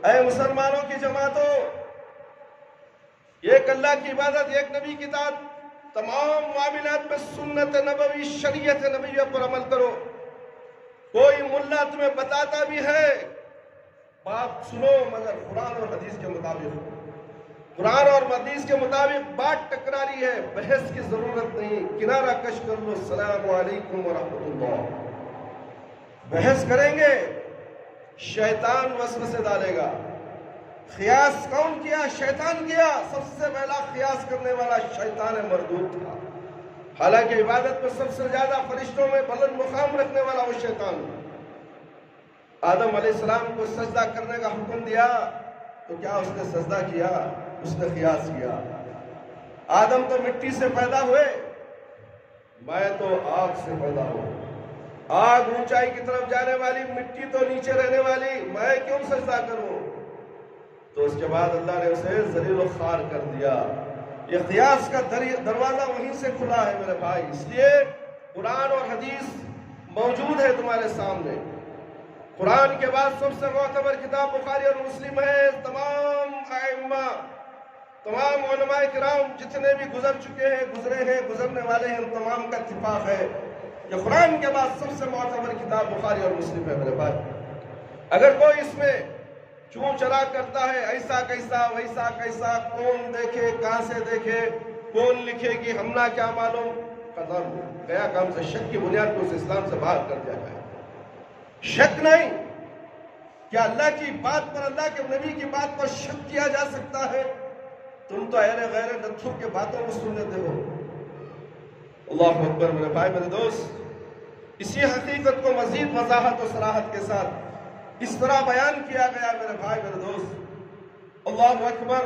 اے مسلمانوں کی جماعتوں، ایک اللہ کی عبادت، ایک نبی کی اطاعت، تمام معاملات میں سنت نبوی شریعت نبویہ پر عمل کرو۔ کوئی ملا تمہیں بتاتا بھی ہے، بات سنو مگر قرآن اور حدیث کے مطابق، قرآن اور حدیث کے مطابق بات ٹکراری ہے، بحث کی ضرورت نہیں، کنارہ کش کر لو، السلام علیکم ورحمۃ اللہ۔ بحث کریں گے شیطان وسوسے ڈالے گا۔ قیاس کون کیا؟ شیطان کیا۔ سب سے پہلا قیاس کرنے والا شیطان مردود تھا، حالانکہ عبادت میں سب سے زیادہ فرشتوں میں بلند مقام رکھنے والا وہ شیطان۔ آدم علیہ السلام کو سجدہ کرنے کا حکم دیا تو کیا اس نے سجدہ کیا؟ اس نے قیاس کیا۔ آدم تو مٹی سے پیدا ہوئے، میں تو آگ سے پیدا ہوں، آگ اونچائی کی طرف جانے والی، مٹی تو نیچے رہنے والی، میں کیوں سجدہ کروں؟ تو اس کے بعد اللہ نے اسے ذلیل و خوار کر دیا۔ یہ قیاس کا دروازہ وہیں سے کھلا ہے میرے بھائی، اس لیے قرآن اور حدیث موجود ہے تمہارے سامنے۔ قرآن کے بعد سب سے معتبر کتاب بخاری اور مسلم ہے۔ تمام ائمہ، تمام علماء کرام جتنے بھی گزر چکے ہیں، گزرے ہیں، گزرنے والے ہیں، ان تمام کا اتفاق ہے کہ قرآن کے بعد سب سے معتبر کتاب بخاری اور مسلم ہے میرے بھائی۔ اگر کوئی اس میں چون چرا کرتا ہے، ایسا کیسا ویسا کیسا، کون دیکھے، کہاں سے دیکھے، کون لکھے گی، ہم نہ کیا معلوم، ختم گیا کام سے، شک کی بنیاد کو اس اسلام سے باہر کر دیا جائے۔ شک نہیں، کیا اللہ کی بات پر، اللہ کے نبی کی بات پر شک کیا جا سکتا ہے؟ تم تو اہل غیر نتھو کے باتوں کو سن لیتے ہو۔ اللہ اکبر میرے بھائی، میرے دوست، اسی حقیقت کو مزید وضاحت و صراحت کے ساتھ اس طرح بیان کیا گیا میرے بھائی، میرے دوست۔ اللہ اکبر۔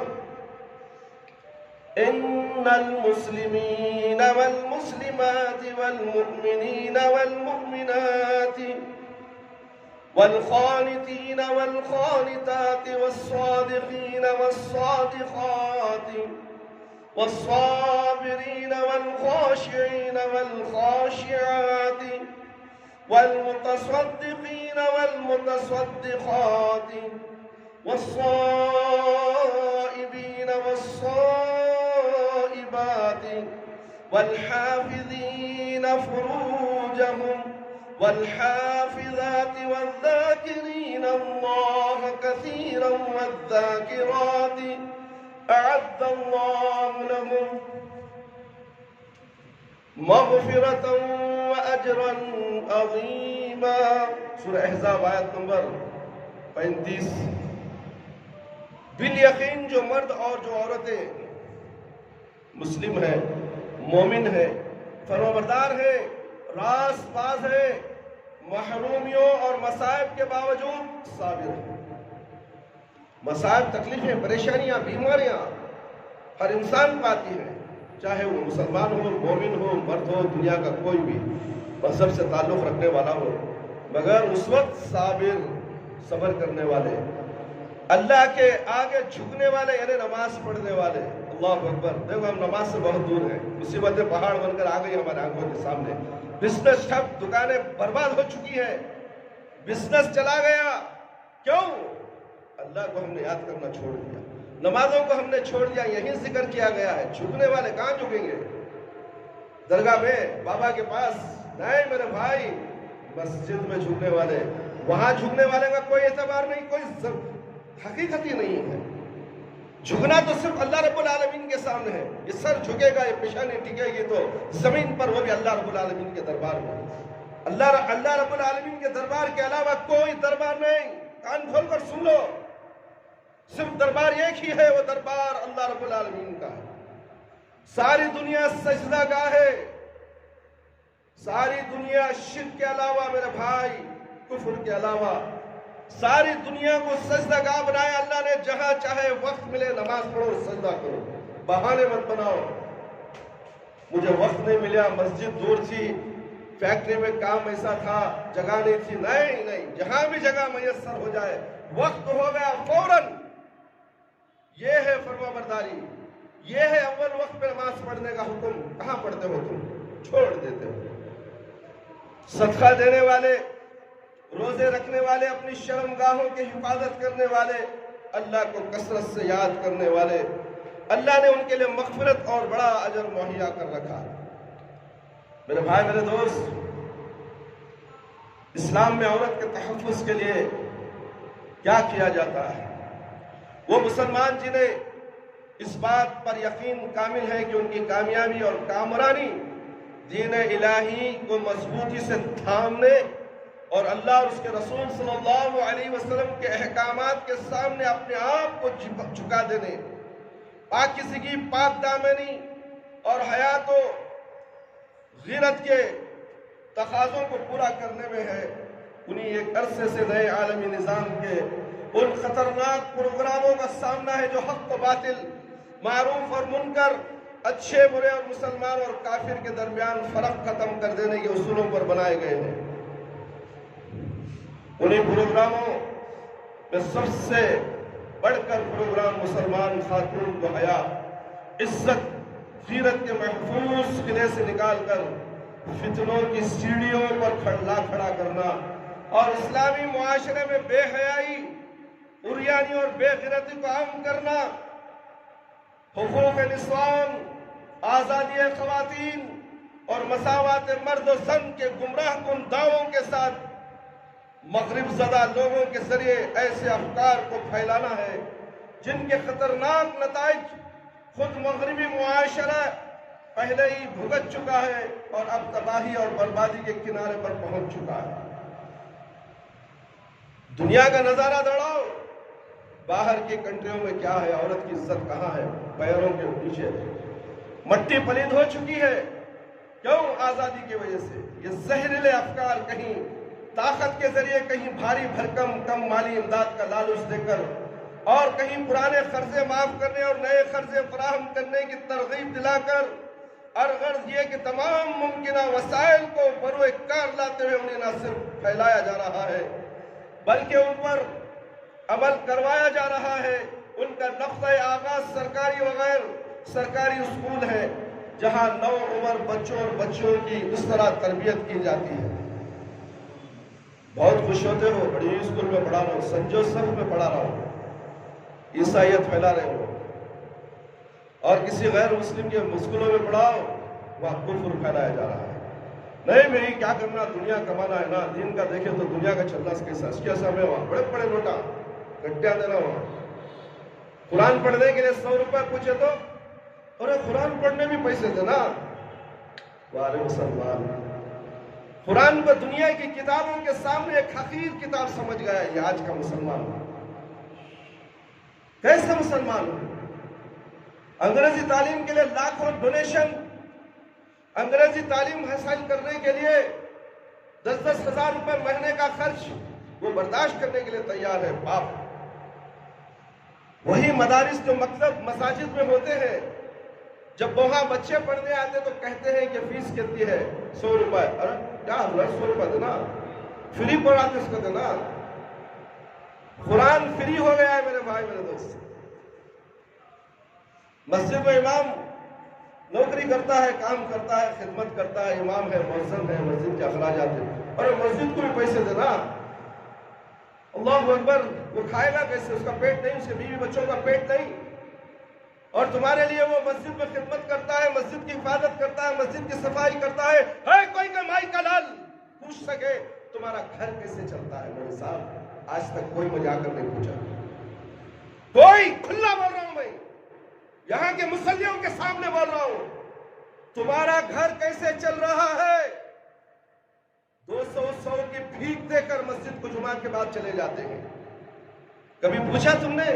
ان المسلمین والمسلمات والمؤمنین والمؤمنات والقانتين والقانتات والصادقين والصادقات والصابرين والخاشعين والخاشعات والمتصدقين والمتصدقات والصائبين والصائبات والحافظين فروجهم والحافظات والذاكرين الله كثيرا والذاكرات أعد الله لهم مغفرة وأجرا عظيما۔ سورہ احزاب آیت نمبر 35۔ بالیقین جو مرد اور جو عورتیں مسلم ہیں، مومن ہیں، فرمانبردار ہیں، راست باز ہے، محرومیوں اور مصائب کے باوجود صابر ہے۔ مصائب، تکلیفیں، پریشانیاں، بیماریاں ہر انسان پاتی ہے، چاہے وہ مسلمان ہو، مومن ہو، مرد ہو، دنیا کا کوئی بھی مذہب سے تعلق رکھنے والا ہو، مگر اس وقت صابر، صبر کرنے والے، اللہ کے آگے جھکنے والے، یعنی نماز پڑھنے والے۔ اللہ اکبر۔ دیکھو ہم نماز سے بہت دور ہیں، مصیبتیں پہاڑ بن کر آ گئی ہمارے آنکھوں کے سامنے، بزنس ٹھپ، دکانیں برباد ہو چکی ہیں، بزنس چلا گیا، کیوں؟ اللہ کو ہم نے یاد کرنا چھوڑ دیا، نمازوں کو ہم نے چھوڑ دیا، یہیں ذکر کیا گیا ہے۔ جھکنے والے کہاں جھکیں گے؟ درگاہ میں، بابا کے پاس نہیں میرے بھائی، مسجد میں جھکنے والے، وہاں جھکنے والے کا کوئی اعتبار نہیں، کوئی حقیقت ہی نہیں ہے۔ جھکنا تو صرف اللہ رب العالمین کے سامنے ہے۔ یہ سر جھکے گا، یہ پیشانی ٹکے گی تو زمین پر، وہ بھی اللہ رب العالمین کے دربار میں۔ اللہ رب العالمین کے دربار کے علاوہ کوئی دربار نہیں۔ کان کھول کر سن لو، صرف دربار ایک ہی ہے، وہ دربار اللہ رب العالمین کا ہے۔ ساری دنیا سجدہ گاہ ہے، ساری دنیا شرک کے علاوہ میرے بھائی، کفر کے علاوہ ساری دنیا کو سجدہ گاہ بنایا اللہ نے۔ جہاں چاہے وقت ملے نماز پڑھو، سجدہ کرو، بہانے مت بناؤ، مجھے وقت نہیں ملا، مسجد دور تھی، فیکٹری میں کام ایسا تھا، جگہ نہیں تھی، نہیں، جہاں بھی جگہ میسر ہو جائے، وقت ہو گیا فوراً۔ یہ ہے فرما برداری، یہ ہے اول وقت پہ نماز پڑھنے کا حکم۔ کہاں پڑھتے ہو تم؟ چھوڑ دیتے ہو۔ صدقہ دینے والے، روزے رکھنے والے، اپنی شرمگاہوں کی حفاظت کرنے والے، اللہ کو کثرت سے یاد کرنے والے، اللہ نے ان کے لیے مغفرت اور بڑا اجر مہیا کر رکھا۔ میرے بھائی، میرے دوست، اسلام میں عورت کے تحفظ کے لیے کیا کیا جاتا ہے؟ وہ مسلمان جنہیں اس بات پر یقین کامل ہے کہ ان کی کامیابی اور کامرانی دین الہی کو مضبوطی سے تھامنے اور اللہ اور اس کے رسول صلی اللہ علیہ وسلم کے احکامات کے سامنے اپنے آپ کو جھکا دینے، پاکیزگی، پاک دامنی اور حیات و غیرت کے تقاضوں کو پورا کرنے میں ہے۔ انہیں ایک عرصے سے نئے عالمی نظام کے ان خطرناک پروگراموں کا سامنا ہے جو حق و باطل، معروف اور منکر، اچھے برے اور مسلمان اور کافر کے درمیان فرق ختم کر دینے کے اصولوں پر بنائے گئے ہیں۔ انہیں پروگراموں میں سب سے بڑھ کر پروگرام مسلمان خاتون کو حیا، عزت، غیرت کے محفوظ قلعے سے نکال کر فتنوں کی سیڑھیوں پر کھڑا کرنا اور اسلامی معاشرے میں بے حیائی، عریانی اور بے غیرتی کو عام کرنا، حقوق نسوان، آزادی خواتین اور مساوات مرد و زن کے گمراہ کن دعووں کے ساتھ مغرب زدہ لوگوں کے ذریعے ایسے افکار کو پھیلانا ہے جن کے خطرناک نتائج خود مغربی معاشرہ پہلے ہی بھگت چکا ہے اور اب تباہی اور بربادی کے کنارے پر پہنچ چکا ہے۔ دنیا کا نظارہ دوڑاؤ، باہر کی کنٹریوں میں کیا ہے، عورت کی عزت کہاں ہے، پیروں کے پیچھے مٹی پلید ہو چکی ہے۔ کیوں؟ آزادی کی وجہ سے۔ یہ زہریلے افکار کہیں طاقت کے ذریعے، کہیں بھاری بھرکم کم مالی امداد کا لالچ دے کر، اور کہیں پرانے قرضے معاف کرنے اور نئے قرضے فراہم کرنے کی ترغیب دلا کر، اور غرض یہ کہ تمام ممکنہ وسائل کو بروئے کار لاتے ہوئے انہیں نہ صرف پھیلایا جا رہا ہے بلکہ ان پر عمل کروایا جا رہا ہے۔ ان کا نقطۂ آغاز سرکاری وغیر سرکاری اسکول ہے جہاں نو عمر بچوں اور بچوں کی اس طرح تربیت کی جاتی ہے۔ بہت خوش ہوتے ہو، بڑی اسکول میں پڑھا رہا ہوں، سنت جوسف میں پڑھا رہا ہوں، عیسائیت پھیلا رہے ہو، اور کسی غیر مسلم کے اسکولوں میں پڑھاؤ، وہاں کفر پھیلایا جا رہا ہے۔ نہیں بھئی کیا کرنا، دنیا کمانا ہے نا، دین کا دیکھیں تو دنیا کا چلنا اس کے سامنے وہاں بڑے بڑے نوٹا گٹیاں دینا، وہاں قرآن پڑھنے کے لیے 100 روپے پوچھے تو اور قرآن پڑھنے بھی پیسے دینا۔ وارے مسلمان، قرآن کو دنیا کی کتابوں کے سامنے ایک حقیر کتاب سمجھ گیا ہے یہ آج کا مسلمان۔ کیسے مسلمان ہو؟ انگریزی تعلیم کے لیے لاکھوں ڈونیشن، انگریزی تعلیم حاصل کرنے کے لیے 10-10 ہزار روپے مہینے کا خرچ وہ برداشت کرنے کے لیے تیار ہے باپ۔ وہی مدارس جو مکتب مساجد میں ہوتے ہیں، جب وہاں بچے پڑھنے آتے تو کہتے ہیں کہ فیس کتنی ہے، 100 روپے۔ ارے کیا حضرت 100 روپے دینا، فری پڑھاتے اس کو دینا۔ قرآن فری ہو گیا ہے میرے بھائی میرے دوست۔ مسجد میں امام نوکری کرتا ہے، کام کرتا ہے، خدمت کرتا ہے، امام ہے، مؤذن ہے، مسجد کے اخراجات ہیں، اور مسجد کو بھی پیسے دینا۔ اللہ اکبر، وہ کھائے گا کیسے؟ اس کا پیٹ نہیں، اس کے بیوی بچوں کا پیٹ نہیں، اور تمہارے لیے وہ مسجد میں خدمت کرتا ہے، مسجد کی حفاظت کرتا ہے، مسجد کی صفائی کرتا ہے۔ کوئی کمائی کا لال پوچھ سکے تمہارا گھر کیسے چلتا ہے؟ میرے صاحب آج تک کوئی مجھے آ کر نہیں پوچھا، کوئی۔ کھلا بول رہا ہوں میں، یہاں کے مسلیوں کے سامنے بول رہا ہوں، تمہارا گھر کیسے چل رہا ہے؟ 200 کی بھیک دے کر مسجد کو جمعہ کے بعد چلے جاتے ہیں۔ کبھی پوچھا تم نے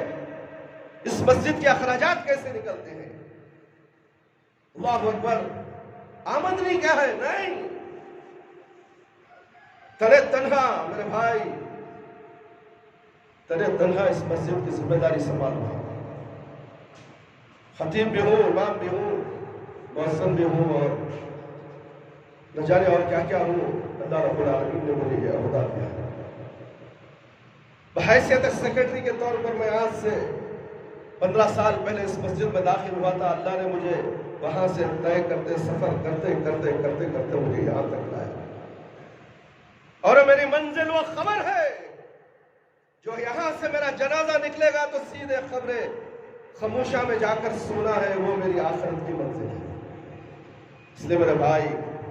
اس مسجد کے اخراجات کیسے نکلتے ہیں؟ اللہ اکبر، آمدنی کیا ہے؟ نہیں، ترے تنہا میرے بھائی، ترے تنہا اس مسجد کی ذمہ داری سنبھال رہا ہوں۔ خطیب بھی ہوں، امام بھی ہوں، مؤذن بھی ہوں، اور نہ جانے اور کیا کیا ہوں۔ اللہ رب العالمین نے مجھے یہ عہدہ دیا ہے۔ بحیثیت سیکرٹری کے طور پر میں آج سے 15 سال پہلے اس مسجد میں داخل ہوا تھا۔ اللہ نے مجھے وہاں سے طے کرتے، سفر کرتے کرتے کرتے کرتے مجھے یہاں تک لایا، اور میری منزل وہ خبر ہے جو یہاں سے میرا جنازہ نکلے گا تو سیدھے قبر خاموشہ میں جا کر سونا ہے، وہ میری آخرت کی منزل ہے۔ اس لیے میرے بھائی،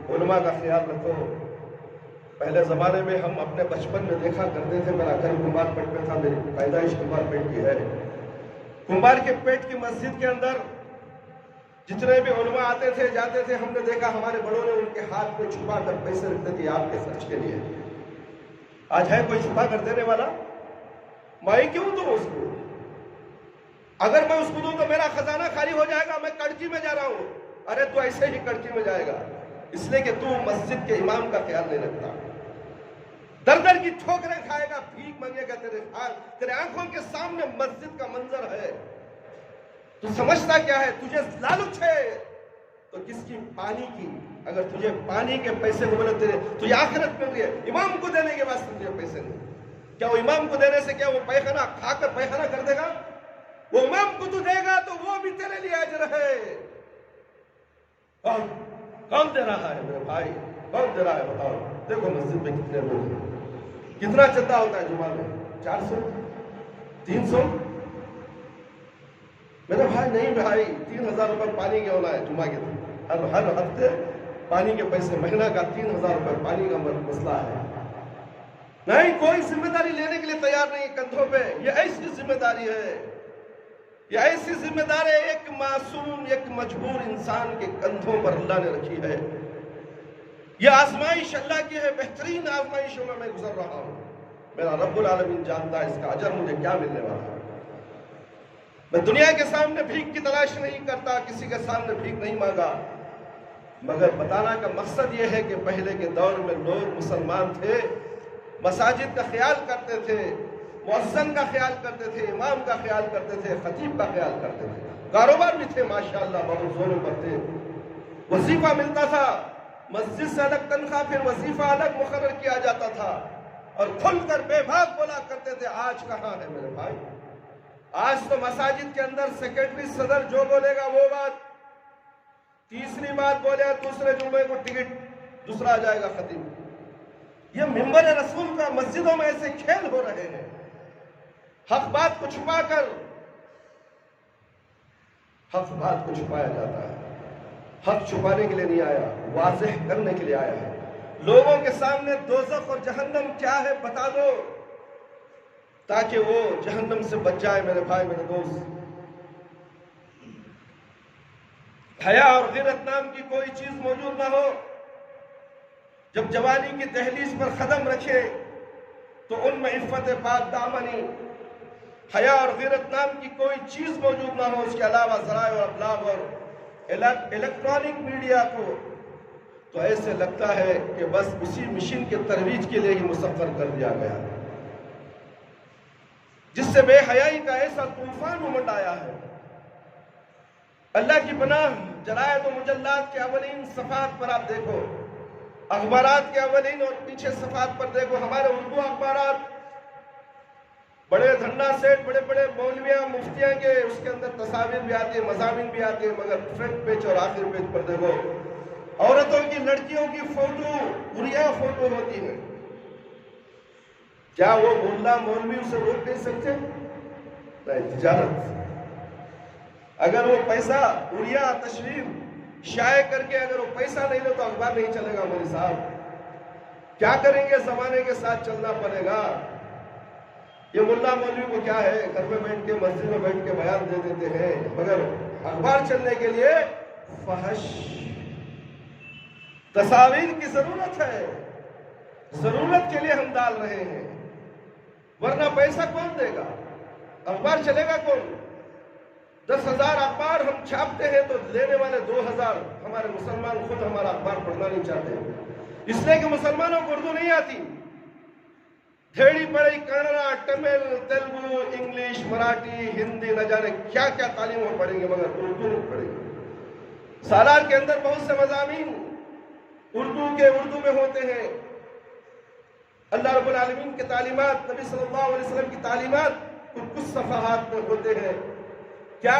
علماء کا خیال رکھو۔ پہلے زمانے میں ہم اپنے بچپن میں دیکھا کرتے تھے، میرا گھر کمبار پیٹ میں تھا، میری پیدائش کمبار پیٹ کی ہے۔ کمبار کے پیٹ کی مسجد کے اندر جتنے بھی علماء آتے تھے جاتے تھے، ہم نے دیکھا ہمارے بڑوں نے ان کے ہاتھ میں چھپا کر پیسے رکھتے تھے آپ کے خرچ کے لیے۔ آج ہے کوئی چھپا کر دینے والا؟ میں کیوں دوں اس کو؟ اگر میں اس کو دوں تو میرا خزانہ خالی ہو جائے گا، میں کڑچی میں جا رہا ہوں۔ ارے تو ایسے ہی کڑچی میں جائے گا، اس لیے کہ تو مسجد کے امام کا خیال نہیں رکھتا۔ در در کی ٹھوکریں کھائے گا، بھیک مانگے گا، تیرے آنکھوں کے سامنے مسجد کا منظر ہے، تو سمجھتا کیا ہے؟ تجھے لالچ ہے تو کس کی؟ پانی کی۔ اگر تجھے پانی کے پیسے بولے تجھے آخرت مل رہی ہے، امام کو دینے کے واسطے تجھے پیسے نہیں، کیا وہ امام کو دینے سے کیا وہ پیخانہ کھا کر پیخانہ کر دے گا؟ وہ امام کو تو دے گا تو وہ بھی تیرے لیے اجر ہے۔ کون دے رہا ہے میرے بھائی؟ کون دے رہا ہے؟ بتاؤ۔ دیکھو مسجد میں کتنے لوگ ہیں، کتنا چندہ ہوتا ہے جمعہ میں؟ 400 300؟ میرے بھائی نہیں بھائی، 3000 روپے پانی کے ہونا ہے جمعہ کے دن، ہر ہفتے پانی کے پیسے، مہینہ کا 3000 روپے پانی کا مسئلہ ہے۔ نہیں، کوئی ذمہ داری لینے کے لیے تیار نہیں کندھوں پہ۔ یہ ایسی ذمہ داری ہے، یہ ایسی ذمہ داری ایک معصوم، ایک مجبور انسان کے کندھوں پر اللہ نے رکھی ہے۔ یہ آزمائش اللہ کی ہے، بہترین آزمائشوں میں گزر رہا ہوں۔ میرا رب العالمین جانتا ہے اس کا اجر مجھے کیا ملنے والا ہے۔ میں دنیا کے سامنے بھیک کی تلاش نہیں کرتا، کسی کے سامنے بھیک نہیں مانگا، مگر بتانا کا مقصد یہ ہے کہ پہلے کے دور میں لوگ مسلمان تھے، مساجد کا خیال کرتے تھے، مؤذن کا خیال کرتے تھے، امام کا خیال کرتے تھے، خطیب کا خیال کرتے تھے، کاروبار بھی تھے ماشاءاللہ بہت زوروں پر تھے، وظیفہ ملتا تھا، مسجد سے الگ تنخواہ، پھر وظیفہ الگ مقرر کیا جاتا تھا، اور کھل کر بے باک بولا کرتے تھے۔ آج کہاں ہے میرے بھائی؟ آج تو مساجد کے اندر سیکرٹری صدر جو بولے گا وہ بات، تیسری بات بولے دوسرے جمعے کو ٹکٹ دوسرا آ جائے گا خطیب۔ یہ منبر رسول کا مسجدوں میں ایسے کھیل ہو رہے ہیں، حق بات کو چھپا کر حق بات کو چھپایا جاتا ہے۔ حق چھپانے کے لیے نہیں آیا، واضح کرنے کے لیے آیا ہے۔ لوگوں کے سامنے دوزخ اور جہنم کیا ہے بتا دو، تاکہ وہ جہنم سے بچ جائے میرے بھائی، میرے دوست۔ حیا اور غیرت نام کی کوئی چیز موجود نہ ہو۔ جب جوانی کی دہلیز پر قدم رکھے تو ان میں عفت پاک دامنی، حیا اور غیرت نام کی کوئی چیز موجود نہ ہو۔ اس کے علاوہ ذرائع اور ابلاغ اور الیکٹرانک میڈیا کو تو ایسے لگتا ہے کہ بس اسی مشن کے ترویج کے لیے ہی مسخر کر دیا گیا، جس سے بے حیائی کا ایسا طوفان امڈ آیا ہے۔ اللہ کی پناہ، جرائد و مجلات کے اولین صفحات پر آپ دیکھو، اخبارات کے اولین اور پیچھے صفحات پر دیکھو، ہمارے اردو اخبارات، بڑے دھنڈا سیٹ، بڑے بڑے مولویاں مفتیاں کے، اس کے اندر تصاویر بھی آتی ہیں، مضامین بھی آتے ہیں، مگر فرنٹ پیج اور آخر پیج پر دیکھو عورتوں کی، لڑکیوں کی فوٹو، بڑھیا فوٹو ہوتی ہے۔ کیا وہ ملا مولوی اسے روک نہیں سکتے؟ نہیں، تجارت۔ اگر وہ پیسہ اڑیا تصویر شائع کر کے اگر وہ پیسہ نہیں لے تو اخبار نہیں چلے گا مولی صاحب۔ کیا کریں گے؟ زمانے کے ساتھ چلنا پڑے گا۔ یہ ملا مولوی کو کیا ہے، گھر میں بیٹھ کے، مسجد میں بیٹھ کے بیان دے دیتے ہیں، مگر اخبار چلنے کے لیے فحش تصاویر کی ضرورت ہے، ضرورت کے لیے ہم ڈال رہے ہیں، ورنہ پیسہ کون دے گا؟ اخبار چلے گا کون؟ 10,000 اخبار ہم چھاپتے ہیں تو لینے والے 2,000 ہمارے مسلمان خود ہمارا اخبار پڑھنا نہیں چاہتے، اس لیے کہ مسلمانوں کو اردو نہیں آتی۔ تھیڑی پڑھائی کنڑا، تمل، تیلگو، انگلش، مراٹھی، ہندی، نہ جانے کیا کیا تعلیم وہ پڑھیں گے، مگر اردو نہیں پڑھیں گے۔ سالار کے اندر بہت سے مضامین اردو میں ہوتے ہیں۔ اللہ رب العالمین کی تعلیمات، نبی صلی اللہ علیہ وسلم کی تعلیمات کچھ صفحات میں ہوتے ہیں۔ کیا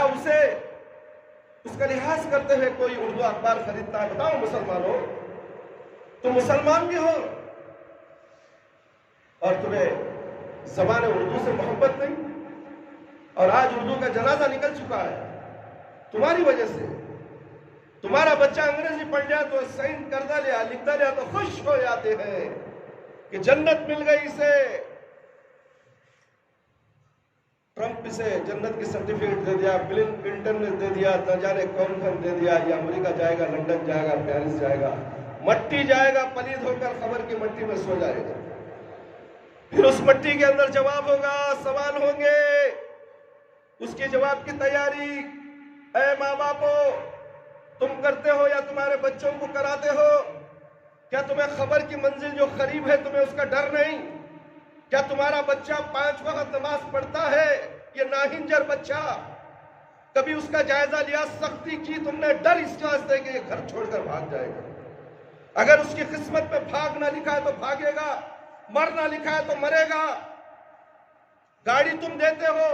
اس کا لحاظ کرتے ہوئے کوئی اردو اخبار خریدتا ہے؟ بتاؤ مسلمانوں، تم مسلمان بھی ہو اور تمہیں زبان اردو سے محبت نہیں، اور آج اردو کا جنازہ نکل چکا ہے تمہاری وجہ سے۔ تمہارا بچہ انگریزی پڑھ جائے تو سائن کردہ لیا، لکھتا لیا تو خوش ہو جاتے ہیں کہ جنت مل گئی اسے، ٹرمپ اسے جنت کی سرٹیفکیٹ دے دیا، بل کلنٹن نے دے دیا، نہ جانے کون دے دیا، یہ امریکہ جائے گا، لندن جائے گا، پیرس جائے گا، مٹی جائے گا، پلید ہو کر خبر کی مٹی میں سو جائے گا۔ پھر اس مٹی کے اندر جواب ہوگا، سوال ہوں گے، اس کے جواب کی تیاری اے ماں باپو تم کرتے ہو یا تمہارے بچوں کو کراتے ہو؟ کیا تمہیں خبر کی منزل جو قریب ہے تمہیں اس کا ڈر نہیں؟ کیا تمہارا بچہ 5 وقت نماز پڑھتا ہے؟ یہ ناہنجر بچہ، کبھی اس کا جائزہ لیا؟ سختی کی تم نے، ڈر اس واسطے کہ یہ گھر چھوڑ کر بھاگ جائے گا۔ اگر اس کی قسمت میں بھاگنا لکھا ہے تو بھاگے گا، مرنا لکھا ہے تو مرے گا۔ گاڑی تم دیتے ہو،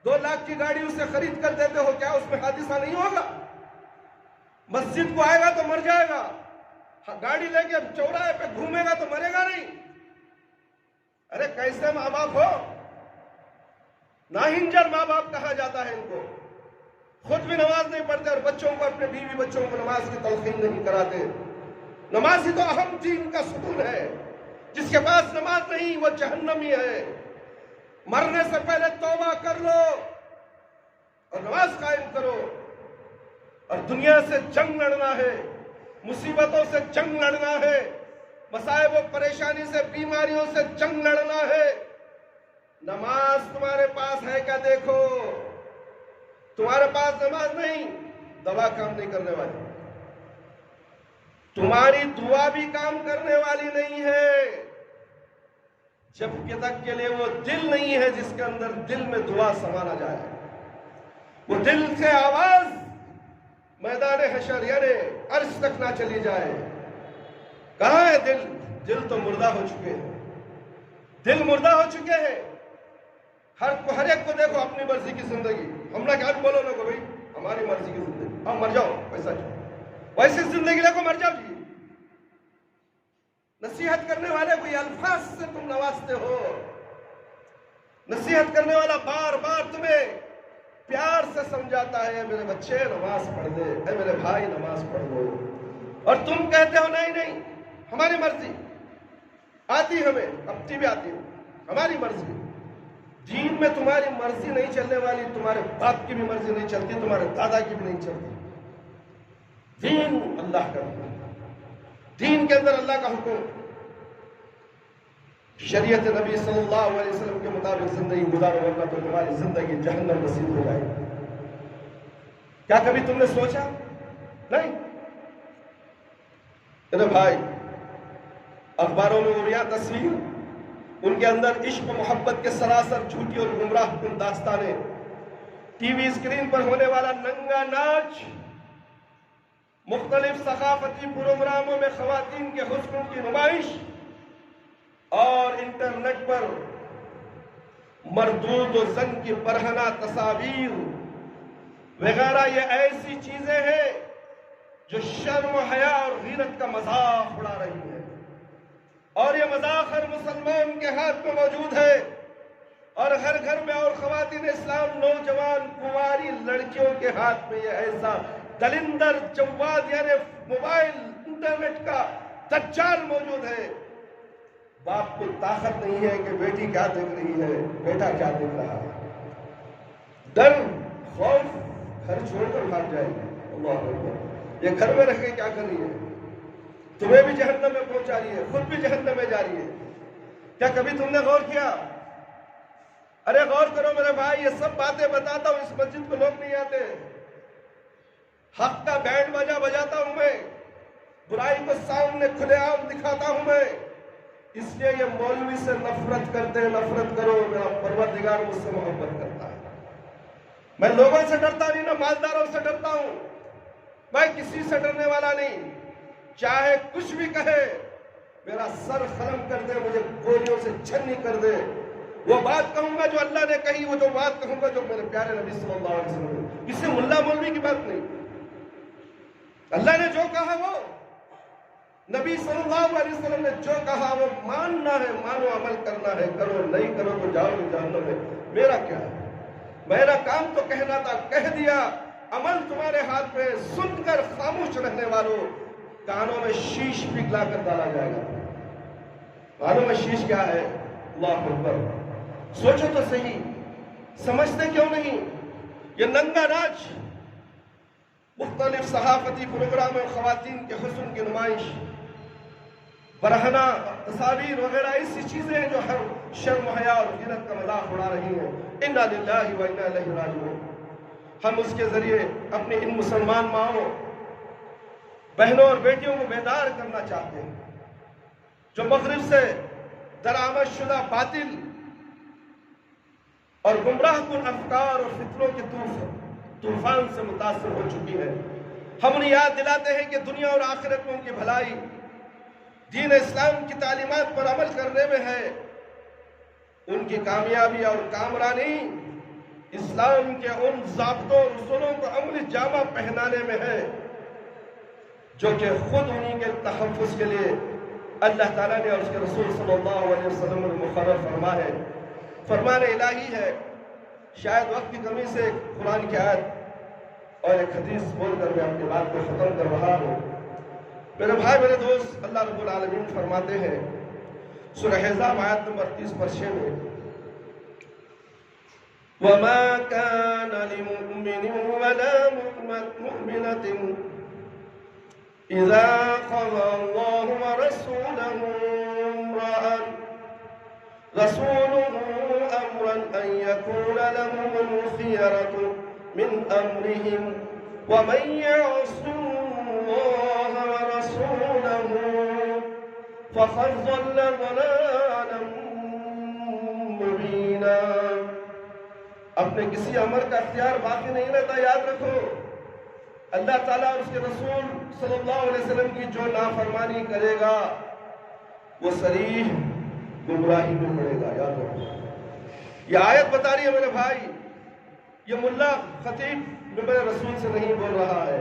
2 لاکھ کی گاڑی اسے خرید کر دیتے ہو، کیا اس میں حادثہ نہیں ہوگا؟ مسجد کو آئے گا تو مر جائے گا، گاڑی لے کے چوراہے پہ گھومے گا تو مرے گا نہیں۔ ارے کیسے ماں باپ ہو؟ ناہنجر ماں باپ کہا جاتا ہے ان کو، خود بھی نماز نہیں پڑھتے اور بچوں کو، اپنے بیوی بچوں کو نماز کی تلقین نہیں کراتے۔ نماز ہی تو اہم دین کا ستون ہے، جس کے پاس نماز نہیں وہ جہنمی ہے۔ مرنے سے پہلے توبہ کر لو اور نماز قائم کرو، اور دنیا سے جنگ لڑنا ہے، مصیبتوں سے جنگ لڑنا ہے، مصائب و پریشانی سے، بیماریوں سے جنگ لڑنا ہے۔ نماز تمہارے پاس ہے کیا دیکھو؟ تمہارے پاس نماز نہیں، دوا کام نہیں کرنے والی، تمہاری دعا بھی کام کرنے والی نہیں ہے، جب تک کے لیے وہ دل نہیں ہے جس کے اندر دل میں دعا سمانا جائے۔ وہ دل سے آواز میدان حشر یعنی عرش تک نہ چلی جائے۔ کہاں ہے دل؟ دل تو مردہ ہو چکے ہیں، دل مردہ ہو چکے ہیں۔ ہر ایک کو دیکھو اپنی مرضی کی زندگی، ہم نہ کیا بولو نہ کو بھائی ہماری مرضی کی زندگی، ہم مر جاؤ ویسے زندگی لے کو مر جاؤ جی۔ نصیحت کرنے والے کوئی الفاظ سے تم نوازتے ہو، نصیحت کرنے والا بار بار تمہیں پیار سے سمجھاتا ہے، میرے بچے نماز پڑھ دے، اے میرے بھائی نماز پڑھ دو، اور تم کہتے ہو نہیں نہیں ہماری مرضی آتی، ہمیں اپنی بھی آتی ہے، ہماری مرضی۔ دین میں تمہاری مرضی نہیں چلنے والی، تمہارے باپ کی بھی مرضی نہیں چلتی، تمہارے دادا کی بھی نہیں چلتی۔ دین اللہ کا دین، دین کے اندر اللہ کا حکم، شریعت نبی صلی اللہ علیہ وسلم کے مطابق زندگی گزارو ورنہ تو تمہاری زندگی جہنم نصیب ہو جائے گی۔ کیا کبھی تم نے سوچا؟ نہیں۔ میرے بھائی، اخباروں میں وہ تصویر، ان کے اندر عشق و محبت کے سراسر جھوٹی اور گمراہ کن داستانیں، ٹی وی اسکرین پر ہونے والا ننگا ناچ، مختلف ثقافتی پروگراموں میں خواتین کے حسن کی نمائش، اور انٹرنیٹ پر مردود و زن کی برہنہ تصاویر وغیرہ، یہ ایسی چیزیں ہیں جو شرم و حیا اور غیرت کا مذاق اڑا رہی ہیں، اور یہ مذاق ہر مسلمان کے ہاتھ میں موجود ہے، اور ہر گھر میں اور خواتین اسلام نوجوان کنواری لڑکیوں کے ہاتھ میں یہ ایسا دلندر جواد یعنی موبائل انٹرنیٹ کا دجال موجود ہے۔ باپ کو طاقت نہیں ہے کہ بیٹی کیا دیکھ رہی ہے، بیٹا کیا دیکھ رہا ہے، ڈر خوف گھر چھوڑ کر بھاگ جائے گی۔ اللہ اکبر، یہ گھر میں رہ کے کیا کر رہی ہے؟ تمہیں بھی جہنم میں پہنچا رہی ہے، خود بھی جہنم میں جا رہی ہے۔ کیا کبھی تم نے غور کیا؟ ارے غور کرو میرے بھائی، یہ سب باتیں بتاتا ہوں، اس مسجد کو لوگ نہیں آتے، حق کا بینڈ باجا بجاتا ہوں میں، برائی کو سامنے کھلے عام دکھاتا ہوں میں، اس لیے یہ مولوی سے نفرت کرتے ہیں۔ نفرت کرو، میرا پروردگار مجھ سے محبت کرتا ہے۔ میں لوگوں سے ڈرتا نہیں، نہ مالداروں سے ڈرتا ہوں، میں کسی سے ڈرنے والا نہیں، چاہے کچھ بھی کہے، میرا سر قلم کر دے، مجھے گولیوں سے چھنی کر دے، وہ بات کہوں گا جو اللہ نے کہی، وہ جو بات کہوں گا جو میرے پیارے نبی صلی اللہ علیہ وسلم نے، کسی ملا مولوی کی بات نہیں، اللہ نے جو کہا وہ، نبی صلی اللہ علیہ وسلم نے جو کہا وہ ماننا ہے، مانو، عمل کرنا ہے، کرو، نہیں کرو تو جاؤ گے جہنم میں۔ میرا کیا ہے؟ میرا کام تو کہنا تھا، کہہ دیا، عمل تمہارے ہاتھ میں۔ سن کر خاموش رہنے والوں، کانوں میں شیش پگھلا کر ڈالا جائے گا۔ کانوں میں شیش کیا ہے؟ اللہ اکبر، سوچو تو صحیح، سمجھتے کیوں نہیں؟ یہ ننگا ناچ، مختلف صحافتی پروگرام میں خواتین کے حسن کی نمائش، برہنہ تصاویر وغیرہ ایسی چیزیں ہیں جو ہر شرم و حیا اور غیرت کا مذاق اڑا رہی ہیں۔ انا للہ و انا الیہ راجعون۔ ہم اس کے ذریعے اپنی ان مسلمان ماؤں، بہنوں اور بیٹیوں کو بیدار کرنا چاہتے ہیں، جو مغرب سے درآمد شدہ باطل اور گمراہ کن افکار اور فطروں کے طوفان سے متاثر ہو چکی ہے۔ ہم انہیں یاد دلاتے ہیں کہ دنیا اور آخرت میں ان کی بھلائی دین اسلام کی تعلیمات پر عمل کرنے میں ہے، ان کی کامیابی اور کامرانی اسلام کے ان ضابطوں اور اصولوں کو عملی جامہ پہنانے میں ہے جو کہ خود انہی کے تحفظ کے لیے اللہ تعالیٰ نے اور اس کے رسول صلی اللہ علیہ وسلم نے مقرر فرما ہے۔ فرمان الہی ہے۔ شاید وقت کی کمی سے قرآن کی آیت اور ایک حدیث بول کر میں اپنی بات کو ختم کر رہا ہوں۔ میرے بھائی میرے دوست، اللہ رب العالمین فرماتے ہیں سورہ احزاب آیت نمبر 30 میں، وَمَا كَانَ لِمُؤْمِنٍ وَلَا مُؤْمِنَةٍ إِذَا قَضَى اللَّهُ وَرَسُولُهُ أَمْرًا أَن يَكُونَ لَهُمُ الْخِيَرَةُ مِنْ أَمْرِهِمْ وَمَن يَعْصِ اللَّهَ وَرَسُولَهُ فَقَدْ ضَلَّ ضَلَالًا مُبِينًا۔ اپنے کسی امر کا اختیار باقی نہیں رہتا، یاد رکھو۔ اللہ تعالیٰ اور اس کے رسول صلی اللہ علیہ وسلم کی جو نافرمانی کرے گا وہ صریح گمراہی میں پڑے گا، یاد رکھو۔ یہ آیت بتا رہی ہے میرے بھائی، یہ ملا خطیب میرے رسول سے نہیں بول رہا ہے،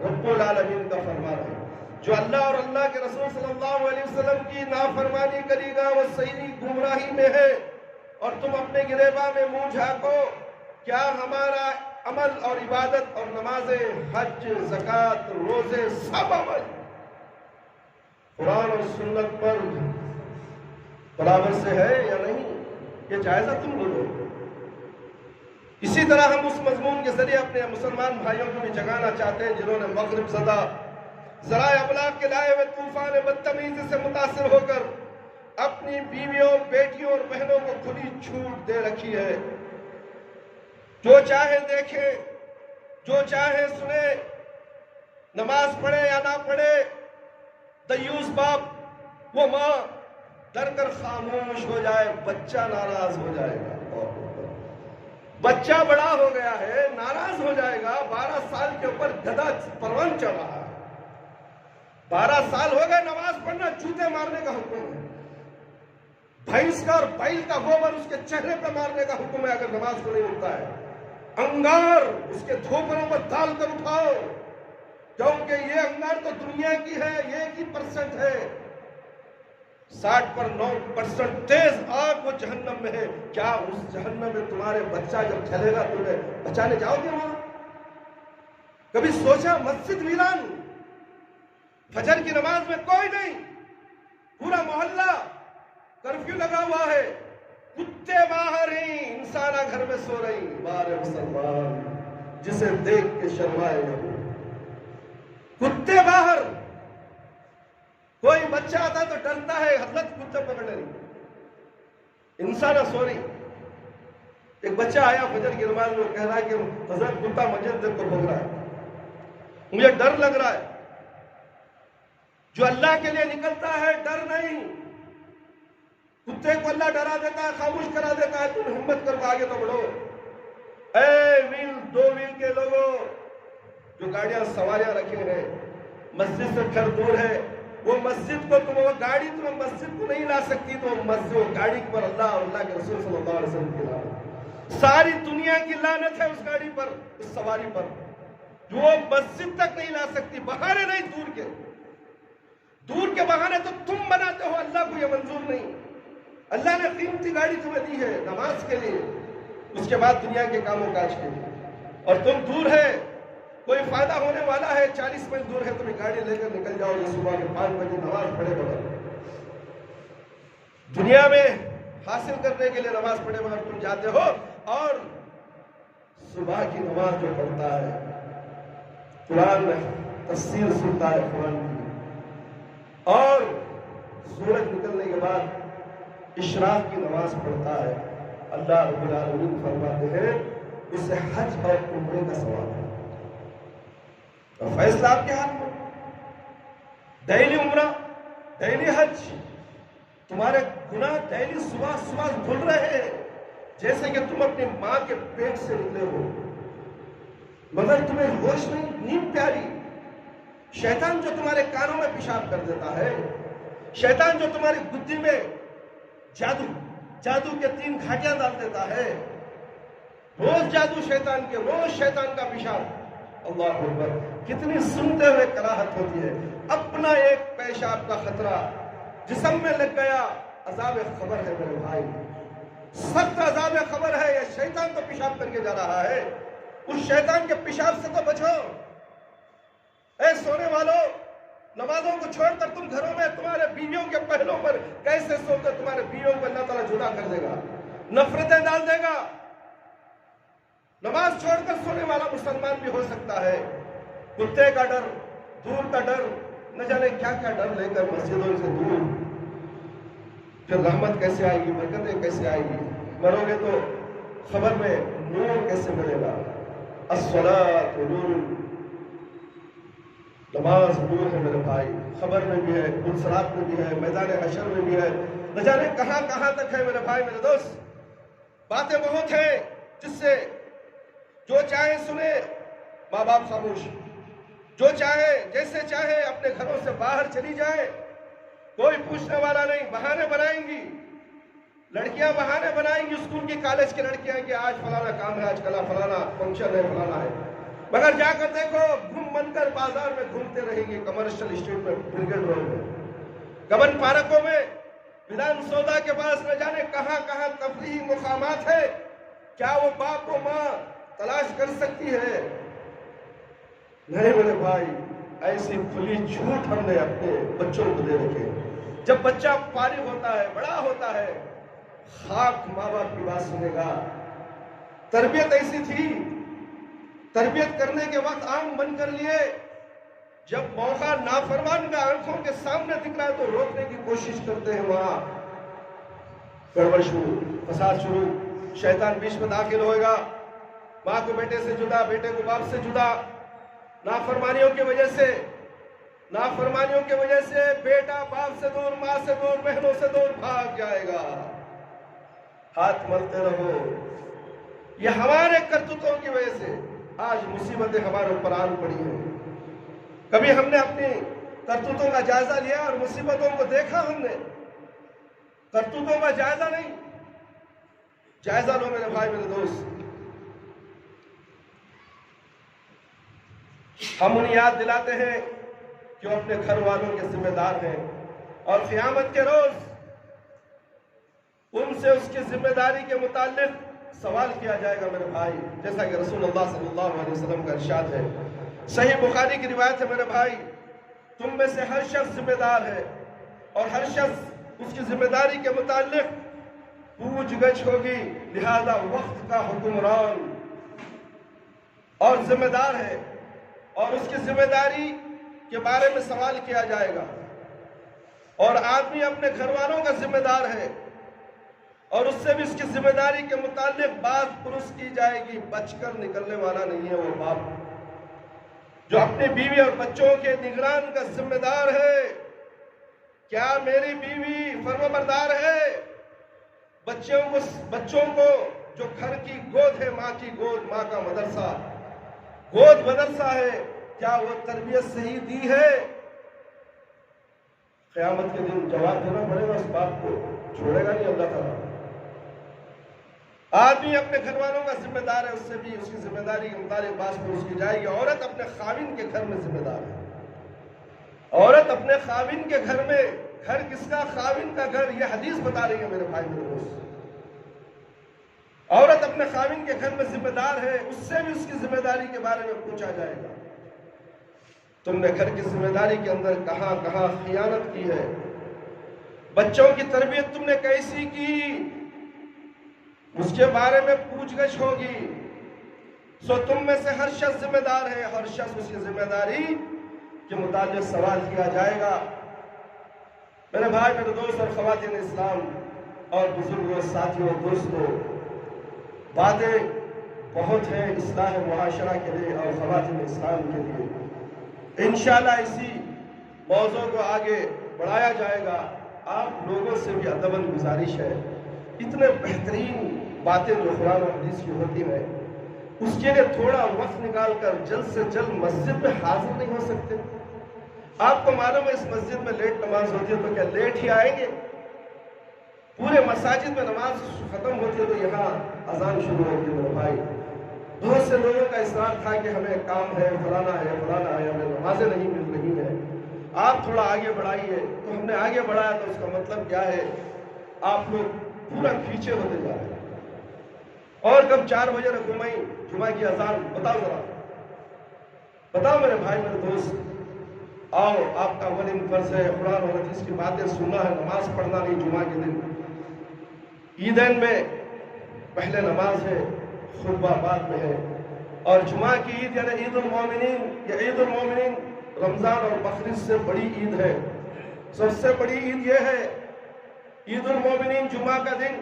رب العالمین کا فرمان ہے۔ جو اللہ اور اللہ کے رسول صلی اللہ علیہ وسلم کی نافرمانی کرے گا وہ صحیح گمراہی میں ہے۔ اور تم اپنے گریباں میں منہ جھانکو، کیا ہمارا عمل اور عبادت اور نمازیں، حج، زکوٰۃ، روزے، سب عمل قرآن اور سنت پر برابر سے ہے یا نہیں؟ یہ جائزہ تم لو۔ اسی طرح ہم اس مضمون کے ذریعے اپنے مسلمان بھائیوں کو بھی جگانا چاہتے ہیں جنہوں نے مغرب زدہ ذرائع ابلاغ کے لائے ہوئے طوفان بدتمیزی سے متاثر ہو کر اپنی بیویوں، بیٹیوں اور بہنوں کو کھلی چھوٹ دے رکھی ہے۔ جو چاہے دیکھے، جو چاہے سنے، نماز پڑھے یا نہ پڑھے، دیوس باپ وہ ماں ڈر کر خاموش ہو جائے، بچہ ناراض ہو جائے گا۔ بچہ بڑا ہو گیا ہے، ناراض ہو جائے گا۔ 12 سال کے اوپر گدھا پروان چل رہا ہے، 12 سال ہو گئے، نماز پڑھنا جوتے مارنے کا حکم ہے۔ بھینس کا اور بیل کا گوبر اس کے چہرے پہ مارنے کا حکم ہے اگر نماز کو نہیں اٹھتا ہے۔ انگار اس کے دھوپروں پر ڈال کر اٹھاؤ، کیونکہ یہ انگار تو دنیا کی ہے، یہ 1% ہے، 60 پر 9% تیز آگ وہ جہنم میں ہے۔ کیا اس جہنم میں تمہارے بچہ جب چلے گا تمہیں بچانے جاؤ گے وہاں؟ کبھی سوچا؟ مسجد ویران، فجر کی نماز میں کوئی نہیں، پورا محلہ کرفیو لگا ہوا ہے، کتے باہر ہیں، انسانہ گھر میں سو رہی۔ بارے مسلمان جسے دیکھ کے شرمائے نہ، کتے باہر، کوئی بچہ آتا تو ڈرتا ہے، حضرت کتے پکڑ رہی، انسانہ سو رہی۔ ایک بچہ آیا فجر کی نماز میں، کہہ رہا ہے کہ حضرت کتا مسجد دیکھ کر بھگ رہا ہے، مجھے ڈر لگ رہا ہے۔ جو اللہ کے لیے نکلتا ہے ڈر نہیں، کتے کو اللہ ڈرا دیتا ہے، خاموش کرا دیتا ہے، تم ہمت کر کے آگے تو بڑھو۔ اے ویل 2 ویل کے لوگوں جو گاڑیاں سواریاں رکھے ہیں، مسجد سے گھر دور ہے، وہ مسجد کو وہ گاڑی تمہیں مسجد کو نہیں لا سکتی، تو مسجد وہ گاڑی پر اللہ اور اللہ کے رسول صلی اللہ علیہ وسلم کی لعنت، ساری دنیا کی لعنت ہے اس گاڑی پر، اس سواری پر، جو وہ مسجد تک نہیں لا سکتی۔ بہانے نہیں، دور کے بہانے تو تم بناتے ہو، اللہ کو یہ منظور نہیں۔ اللہ نے قیمتی گاڑی تمہیں دی ہے نماز کے لیے، اس کے بعد دنیا کے کام و کاج کے لیے، اور تم دور ہے، کوئی فائدہ ہونے والا ہے، 40 میل دور ہے، تمہیں گاڑی لے کر نکل جاؤ، یہ صبح کے 5 بجے نماز پڑھے بغیر، دنیا میں حاصل کرنے کے لیے نماز پڑھے بغیر تم جاتے ہو، اور صبح کی نماز جو پڑھتا ہے، قرآن میں تفسیر سنتا ہے قرآن کی، اور سورج نکلنے کے بعد اشراق کی نماز پڑھتا ہے، اللہ رب العالمین فرماتے ہیں اسے حج اور عمرے کا ثواب ہے۔ اور فیصلہ آپ کے ہاتھ میں، ڈیلی عمرہ، ڈیلی حج، تمہارے گناہ ڈیلی صبح صبح دھل رہے ہیں جیسے کہ تم اپنی ماں کے پیٹ سے نکلے ہو، مگر تمہیں ہوش نہیں، نیند پیاری۔ شیطان جو تمہارے کانوں میں پیشاب کر دیتا ہے، شیطان جو تمہاری گدی میں جادو کے 3 گھاٹیاں ڈال دیتا ہے، روز جادو شیطان کے، روز شیطان کا پیشاب، اللہ اکبر، کتنی سنتے ہوئے کراہت ہوتی ہے۔ اپنا ایک پیشاب کا خطرہ جسم میں لگ گیا، عذاب خبر ہے میرے بھائی، سخت عذاب خبر ہے۔ یہ شیطان تو پیشاب کر کے جا رہا ہے، اس شیطان کے پیشاب سے تو بچو۔ اے سونے والوں، نمازوں کو چھوڑ کر تم گھروں میں تمہارے بیویوں کے پہلوں پر کیسے سوتے؟ تمہارے بیویوں کو اللہ تعالیٰ جدا کر دے گا، نفرتیں ڈال دے گا۔ نماز چھوڑ کر سونے والا مسلمان بھی ہو سکتا ہے، کتے کا ڈر، دور کا ڈر، نہ جانے کیا کیا ڈر لے کر مسجدوں سے دور، پھر رحمت کیسے آئے گی، برکتیں کیسے آئے گی؟ مرو گے تو خبر میں نور کیسے ملے گا؟ الصلاۃ نور، نماز نور ہے میرے بھائی، خبر میں بھی ہے، پلسرات میں بھی ہے، میدان حشر میں بھی ہے، نہ جانے کہاں کہاں تک ہے میرے بھائی میرے دوست۔ باتیں بہت ہیں جس سے جو چاہے سنے، ماں باپ خاموش، جو چاہے جیسے چاہے اپنے گھروں سے باہر چلی جائے، کوئی پوچھنے والا نہیں، بہانے بنائیں گی، لڑکیاں بہانے بنائیں گی، اسکول کی کالج کی لڑکیاں کہ آج فلانا کام ہے، آج کل فلانا فنکشن ہے، فلانا ہے، مگر جا کر دیکھو گھوم بن کر بازار میں گھومتے رہیں گے، کمرشل اسٹریٹ میں، برگیڈ روڈ میں، کمن پارکوں میں، ودھان سودا کے پاس، نہ جانے کہاں کہاں تفریحی مقامات ہے۔ کیا وہ باپ و ماں تلاش کر سکتی ہے؟ نہیں میرے بھائی، ایسی کھلی جھوٹ ہم نے اپنے بچوں کو دے رکھے۔ جب بچہ فارغ ہوتا ہے، بڑا ہوتا ہے، خاک ماں باپ کی بات سنے گا۔ تربیت ایسی تھی، تربیت کرنے کے وقت آنکھ بند کر لیے، جب موقع نافرمان کا آنکھوں کے سامنے دکھ رہا ہے تو روکنے کی کوشش کرتے ہیں، وہاں گڑبڑ شروع، فساد شروع، شیطان بیچ میں داخل ہوئے گا، ماں کو بیٹے سے جدا، بیٹے کو باپ سے جدا، نافرمانیوں کی وجہ سے، نافرمانیوں کی وجہ سے بیٹا باپ سے دور، ماں سے دور، بہنوں سے دور بھاگ جائے گا۔ ہاتھ ملتے رہو، یہ ہمارے کرتوتوں کی وجہ سے آج مصیبتیں ہمارے اوپر آن پڑی ہیں۔ کبھی ہم نے اپنی کرتوتوں کا جائزہ لیا اور مصیبتوں کو دیکھا؟ ہم نے کرتوتوں کا جائزہ نہیں، جائزہ لو میرے بھائی میرے دوست۔ ہم انہیں یاد دلاتے ہیں کہ وہ اپنے گھر والوں کے ذمہ دار ہیں، اور قیامت کے روز ان سے اس کی ذمہ داری کے متعلق سوال کیا جائے گا میرے بھائی، جیسا کہ رسول اللہ صلی اللہ علیہ وسلم کا ارشاد ہے، صحیح بخاری کی روایت ہے میرے بھائی، تم میں سے ہر شخص ذمہ دار ہے، اور ہر شخص اس کی ذمہ داری کے متعلق پوچھ گچھ ہوگی، لہذا وقت کا حکمران اور ذمہ دار ہے، اور اس کی ذمہ داری کے بارے میں سوال کیا جائے گا، اور آدمی اپنے گھر والوں کا ذمہ دار ہے، اور اس سے بھی اس کی ذمہ داری کے متعلق بات پرس کی جائے گی، بچ کر نکلنے والا نہیں ہے وہ باپ جو اپنی بیوی اور بچوں کے نگران کا ذمہ دار ہے۔ کیا میری بیوی فرمانبردار ہے؟ بچوں کو جو گھر کی گود ہے، ماں کی گود، ماں کا مدرسہ، گود مدرسہ ہے، کیا وہ تربیت صحیح دی ہے؟ قیامت کے دن جواب دینا پڑے گا اس باپ کو، چھوڑے گا نہیں اللہ تعالیٰ۔ آدمی اپنے گھر والوں کا ذمہ دار ہے، اس سے بھی اس کی ذمہ داری کے مطابق بات پرس کی جائے گی۔ عورت اپنے خاوند کے گھر میں ذمہ دار ہے، عورت اپنے خاوند کے گھر میں، گھر کس کا؟ خاوند کا گھر، یہ حدیث بتا رہی ہے میرے بھائی میرے دوست۔ عورت اپنے خاوند کے گھر میں ذمہ دار ہے، اس سے بھی اس کی ذمہ داری کے بارے میں پوچھا جائے گا۔ تم نے گھر کی ذمہ داری کے اندر کہاں کہاں خیانت کی ہے؟ بچوں کی تربیت تم نے کیسی کی؟ اس کے بارے میں پوچھ گچھ ہوگی۔ سو تم میں سے ہر شخص ذمہ دار ہے، ہر شخص اس کی ذمہ داری کے متعلق سوال کیا جائے گا۔ میرے بھائی میرے دوست اور خواتین اسلام اور بزرگوں، ساتھیوں، دوستوں، باتیں بہت ہیں اصلاح معاشرہ کے لیے اور خواتین اسلام کے لیے۔ انشاءاللہ اسی موضوع کو آگے بڑھایا جائے گا۔ آپ لوگوں سے بھی ادباً گزارش ہے، اتنے بہترین باتیں جو قرآن و حدیث کی ہوتی ہیں، اس کے لیے تھوڑا وقت نکال کر جلد سے جلد مسجد میں حاضر نہیں ہو سکتے؟ آپ کو معلوم ہے اس مسجد میں لیٹ نماز ہوتی ہے تو کیا لیٹ ہی آئیں گے؟ پورے مساجد میں نماز ختم ہوتی ہے تو یہاں اذان شروع ہوتی ہے۔ میرے بھائی، بہت سے لوگوں کا اصرار تھا کہ ہمیں کام ہے، فلانا ہے، ہمیں نمازیں نہیں مل رہی ہیں، آپ تھوڑا آگے بڑھائیے۔ تو ہم نے آگے بڑھایا تو اس کا مطلب کیا ہے؟ آپ لوگ پورا پیچھے ہوتے جا رہے ہیں۔ اور کب 4 بجے رکومائی جمعہ کی اذان؟ بتاؤ ذرا، بتاؤ میرے بھائی، میرے دوست، آؤ، آپ کا اولین فرض ہے قرآن اور حدیث کی باتیں سننا ہے، نماز پڑھنا نہیں جمعہ کے دن۔ عیدین میں پہلے نماز ہے، خطبہ بعد میں ہے، اور جمعہ کی عید یعنی عید المومنین، یہ عید المومنین رمضان اور بقرعید سے بڑی عید ہے۔ سب سے بڑی عید یہ ہے عید المومنین، جمعہ کا دن،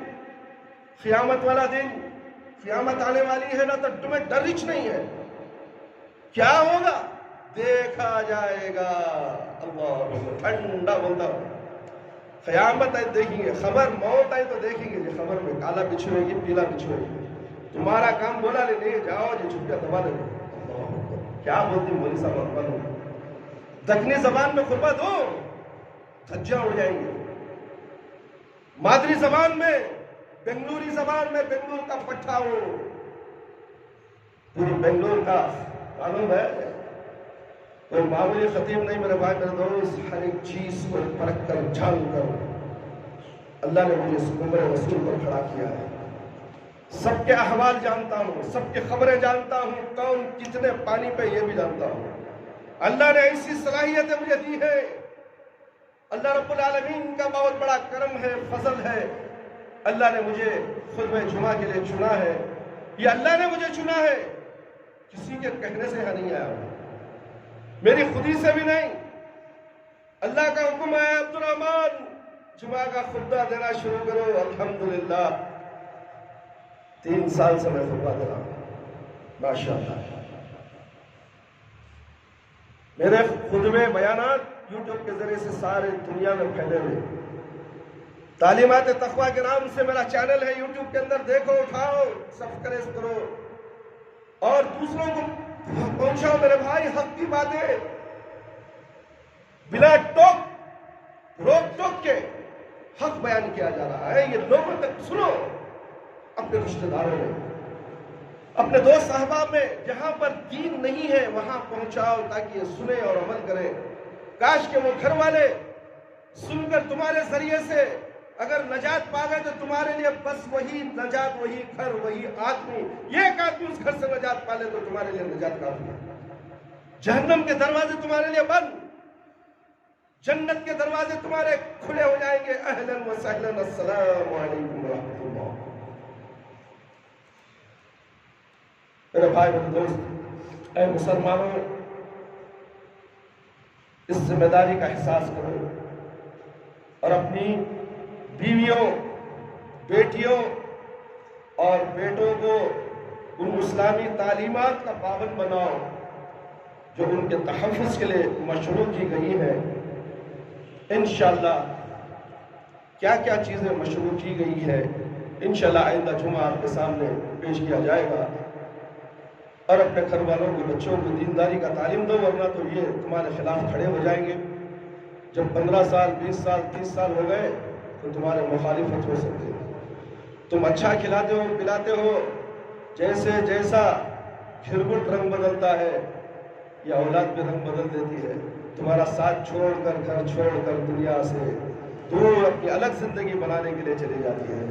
قیامت والا دن۔ قیامت آنے والی ہے نا تو تمہیں ڈر ہچ نہیں ہے۔ کیا ہوگا؟ دیکھا جائے گا۔ اللہ ٹھنڈا بولتا ہوں، قیامت آئے دیکھیں گے، خبر موت آئے تو دیکھیں گے جی، خبر میں کالا بچھو ہوئے گی، پیلا بچھو ہوئے گی، تمہارا کام بولا لے نہیں جاؤ جی، چھپکا دبا لے۔ کیا بولتی مولی صاحب اکبر ہوں، دکنی زبان میں خطبہ دو، دھجیاں اڑ جائیں گے۔ مادری زبان میں، بنگلوری زبان میں، بنگلور کا پٹھا ہو، پوری بنگلور کا معلوم ہے، کوئی معمولی خطیب نہیں میرے بھائی، میرے دوست، ہر ایک چیز کو پرکھ کر جان کر اللہ نے مجھے اس عمر رسول پر کھڑا کیا ہے۔ سب کے احوال جانتا ہوں، سب کے خبریں جانتا ہوں، کون کتنے پانی پہ یہ بھی جانتا ہوں۔ اللہ نے ایسی صلاحیتیں مجھے دی ہے۔ اللہ رب العالمین کا بہت بڑا کرم ہے، فضل ہے۔ اللہ نے مجھے خطبہ جمعہ کے لیے چنا ہے، یہ اللہ نے مجھے چنا ہے، کسی کے کہنے سے یہاں نہیں آیا، میری خودی سے بھی نہیں۔ اللہ کا حکم ہے عبد الرحمن جمعہ کا خطبہ دینا شروع کرو۔ الحمدللہ 3 سال سے میں خطبہ دے رہا ہوں، ماشاءاللہ۔ میرے خطبے بیانات یوٹیوب کے ذریعے سے سارے دنیا میں پھیلے ہوئے۔ تعلیمات تقویٰ کے نام سے میرا چینل ہے یوٹیوب کے اندر، دیکھو، اٹھاؤ، سبسکرائب کرو اور دوسروں کو پہنچاؤ۔ میرے بھائی، حق کی باتیں بلا روک ٹوک کے حق بیان کیا جا رہا ہے، یہ لوگوں تک سنو، اپنے رشتہ داروں میں، اپنے دوست احباب میں، جہاں پر دین نہیں ہے وہاں پہنچاؤ تاکہ یہ سنیں اور عمل کریں۔ کاش کہ وہ گھر والے سن کر تمہارے ذریعے سے اگر نجات پا گئے تو تمہارے لیے بس وہی نجات، وہی گھر، وہی آدمی، ایک آدمی اس گھر سے نجات پا لے تو تمہارے لیے نجات کافی ہے۔ جہنم کے دروازے تمہارے لیے بند، جنت کے دروازے تمہارے کھلے ہو جائیں گے۔ اہلاً و سہلاً، السلام علیکم ورحمۃ اللہ۔ میرے بھائی، میرے دوست، اے مسلمانوں، اس ذمہ داری کا احساس کرو اور اپنی بیویوں، بیٹیوں اور بیٹوں کو ان اسلامی تعلیمات کا پابند بناؤ جو ان کے تحفظ کے لیے مشروع کی گئی ہے۔ انشاءاللہ کیا کیا چیزیں مشروع کی گئی ہے انشاءاللہ آئندہ جمعہ آپ کے سامنے پیش کیا جائے گا۔ اور اپنے گھر والوں کو، بچوں کو دینداری کا تعلیم دو، ورنہ تو یہ تمہارے خلاف کھڑے ہو جائیں گے۔ جب 15 سال، 20 سال، 30 سال ہو گئے تو تمہارے مخالفت ہو سکتے ہیں۔ تم اچھا کھلاتے ہو، پلاتے ہو، جیسا گھرگٹ رنگ بدلتا ہے یا اولاد بھی رنگ بدل دیتی ہے۔ تمہارا ساتھ چھوڑ کر، گھر چھوڑ کر، دنیا سے دور اپنی الگ زندگی بنانے کے لیے چلی جاتی ہے۔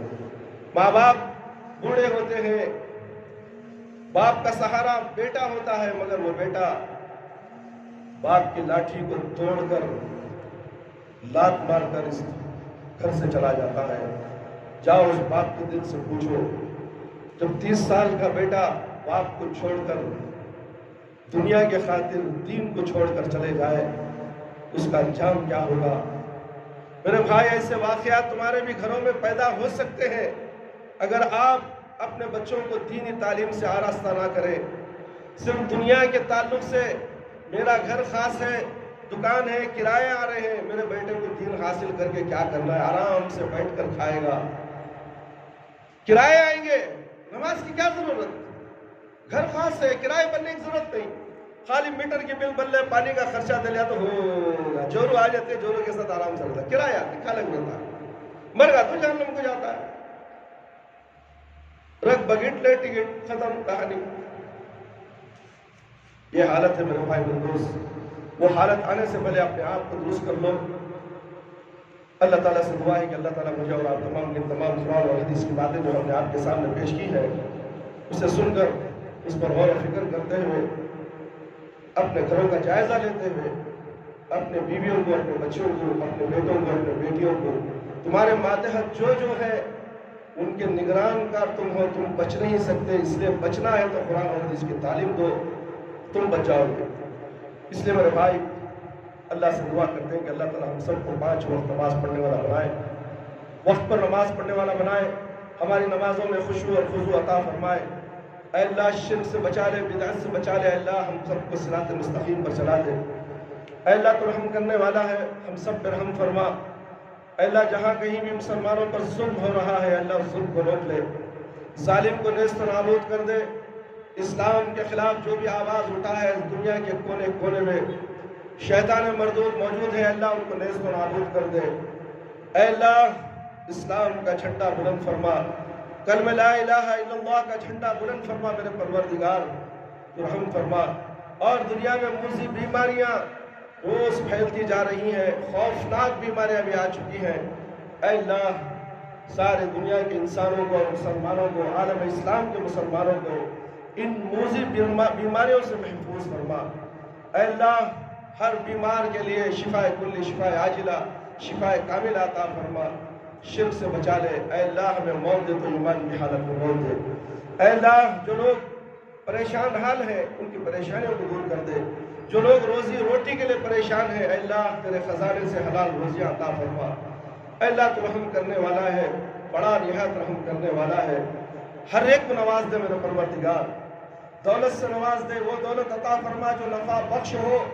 ماں باپ بوڑھے ہوتے ہیں، باپ کا سہارا بیٹا ہوتا ہے، مگر وہ بیٹا باپ کی لاٹھی کو توڑ کر، لات مار کر اس گھر سے چلا جاتا ہے۔ جاؤ اس باپ کے دل سے پوچھو، جب 30 سال کا بیٹا باپ کو چھوڑ کر، دنیا کے خاطر دین کو چھوڑ کر چلے جائے، اس کا انجام کیا ہوگا؟ میرے بھائی، ایسے واقعات تمہارے بھی گھروں میں پیدا ہو سکتے ہیں اگر آپ اپنے بچوں کو دینی تعلیم سے آراستہ نہ کریں۔ صرف دنیا کے تعلق سے میرا گھر خاص ہے، دکان ہے، کرائے آ رہے ہیں، میرے بیٹے کو دین حاصل کر کے کیا کرنا ہے، آرام سے بیٹھ کر کھائے گا، کرائے آئیں گے، نماز کی کیا ضرورت، گھر خاص ہے، کرائے بننے کی ضرورت نہیں، خالی میٹر کی بل بن لے، پانی کا خرچہ دے لیا تو ہوگا، جورو آ جاتے، جورو کے ساتھ آرام سے رہتا، کرایہ لکھا لگ رہتا، مر گا تو جہنم کو جاتا ہے، رکھ بگٹ لے ٹکٹ، ختم کہانی۔ یہ حالت ہے میرے بھائی میرے دوست، وہ حالت آنے سے پہلے اپنے آپ کو درست کر لو۔ اللہ تعالیٰ سے دعا ہے کہ اللہ تعالیٰ مجھے اور آپ تمام کے تمام قرآن اور حدیث کی باتیں جو ہم نے آپ کے سامنے پیش کی ہے، اسے سن کر اس پر غور و فکر کرتے ہوئے، اپنے گھروں کا جائزہ لیتے ہوئے، اپنے بیویوں کو، اپنے بچوں کو، اپنے بیٹوں کو، اپنے بیٹیوں کو، تمہارے ماتحت جو ہے ان کے نگران کا تم ہو، تم بچ نہیں سکتے، اس لیے بچنا ہے تو قرآن اور حدیث کی تعلیم دو، تم بچ جاؤ گے۔ اس لیے میرے بھائی اللہ سے دعا کرتے ہیں کہ اللہ تعالیٰ ہم سب کو 5 وقت نماز پڑھنے والا بنائے، وقت پر نماز پڑھنے والا بنائے، ہماری نمازوں میں خشوع اور خضوع عطا فرمائے۔ اے اللہ شرک سے بچا لے، بدعت سے بچا لے، اے اللہ ہم سب کو صراط مستقیم پر چلا دے۔ اے اللہ تو رحم کرنے والا ہے، ہم سب پر رحم فرما۔ اے اللہ جہاں کہیں بھی مسلمانوں پر ظلم ہو رہا ہے، اللہ اس ظلم کو روک لے، ظالم کو نیست و نابود کر دے۔ اسلام کے خلاف جو بھی آواز اٹھا ہے دنیا کے کونے کونے میں شیطان مردود موجود ہے، اللہ ان کو نیست و نابود کر دے۔ اے اللہ اسلام کا جھنڈا بلند فرما، کلمہ لا الہ الا اللہ کا جھنڈا بلند فرما میرے پروردگار، تو رحم فرما۔ اور دنیا میں موذی بیماریاں روز پھیلتی جا رہی ہیں، خوفناک بیماریاں بھی آ چکی ہیں، اے اللہ سارے دنیا کے انسانوں کو، مسلمانوں کو، عالم اسلام کے مسلمانوں کو ان موذی بیماریوں سے محفوظ فرما۔ اے اللہ ہر بیمار کے لیے شفا کلی، شفا عاجلہ، شفا کاملہ عطا فرما، شرک سے بچا لے۔ اے اللہ ہمیں موت دے تو ایمان کی حالت میں موت دے۔ اے اللہ جو لوگ پریشان حال ہیں ان کی پریشانیوں کو دور کر دے، جو لوگ روزی روٹی کے لیے پریشان ہیں، اے اللہ تیرے خزانے سے حلال روزیاں عطا فرما۔ اے اللہ تو رحم کرنے والا ہے، بڑا نہایت رحم کرنے والا ہے، ہر ایک کو نواز دے میرے پروردگار، دولت سے نواز دے، وہ دولت عطا فرما جو نفع بخش ہو،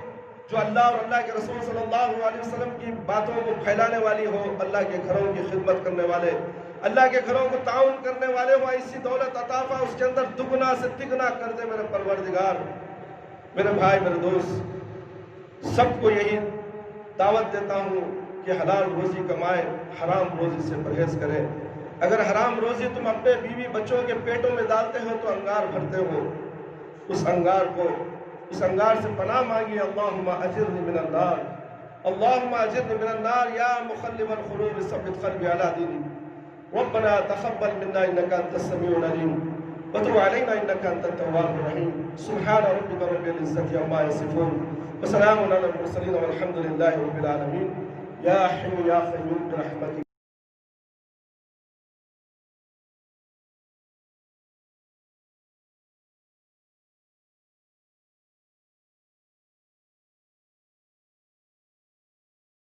جو اللہ اور اللہ کے رسول صلی اللہ علیہ وسلم کی باتوں کو پھیلانے والی ہو، اللہ کے گھروں کی خدمت کرنے والے، اللہ کے گھروں کو تعاون کرنے والے ہو، ایسی دولت عطا فرما، اس کے اندر دگنا سے تگنا کر دے میرے پروردگار۔ میرے بھائی میرے دوست سب کو یہی دعوت دیتا ہوں کہ حلال روزی کمائے، حرام روزی سے پرہیز کرے۔ اگر حرام روزی تم اپنے بیوی بچوں کے پیٹوں میں ڈالتے ہو تو انگار بھرتے ہو، اس انگار سے پناہ مانگی، اللہم اجرنی من النار، اللہم اجرنی من النار یا مخلب القلوب ثبت قلبی علی دینک، ربنا تقبل منا انک انت السمیع العلیم وتب علینا انک انت التواب الرحیم، سبحان ربک رب العزة عما یصفون وسلام علی المرسلین والحمد للہ رب العالمین، یا حی یا قیوم برحمتک۔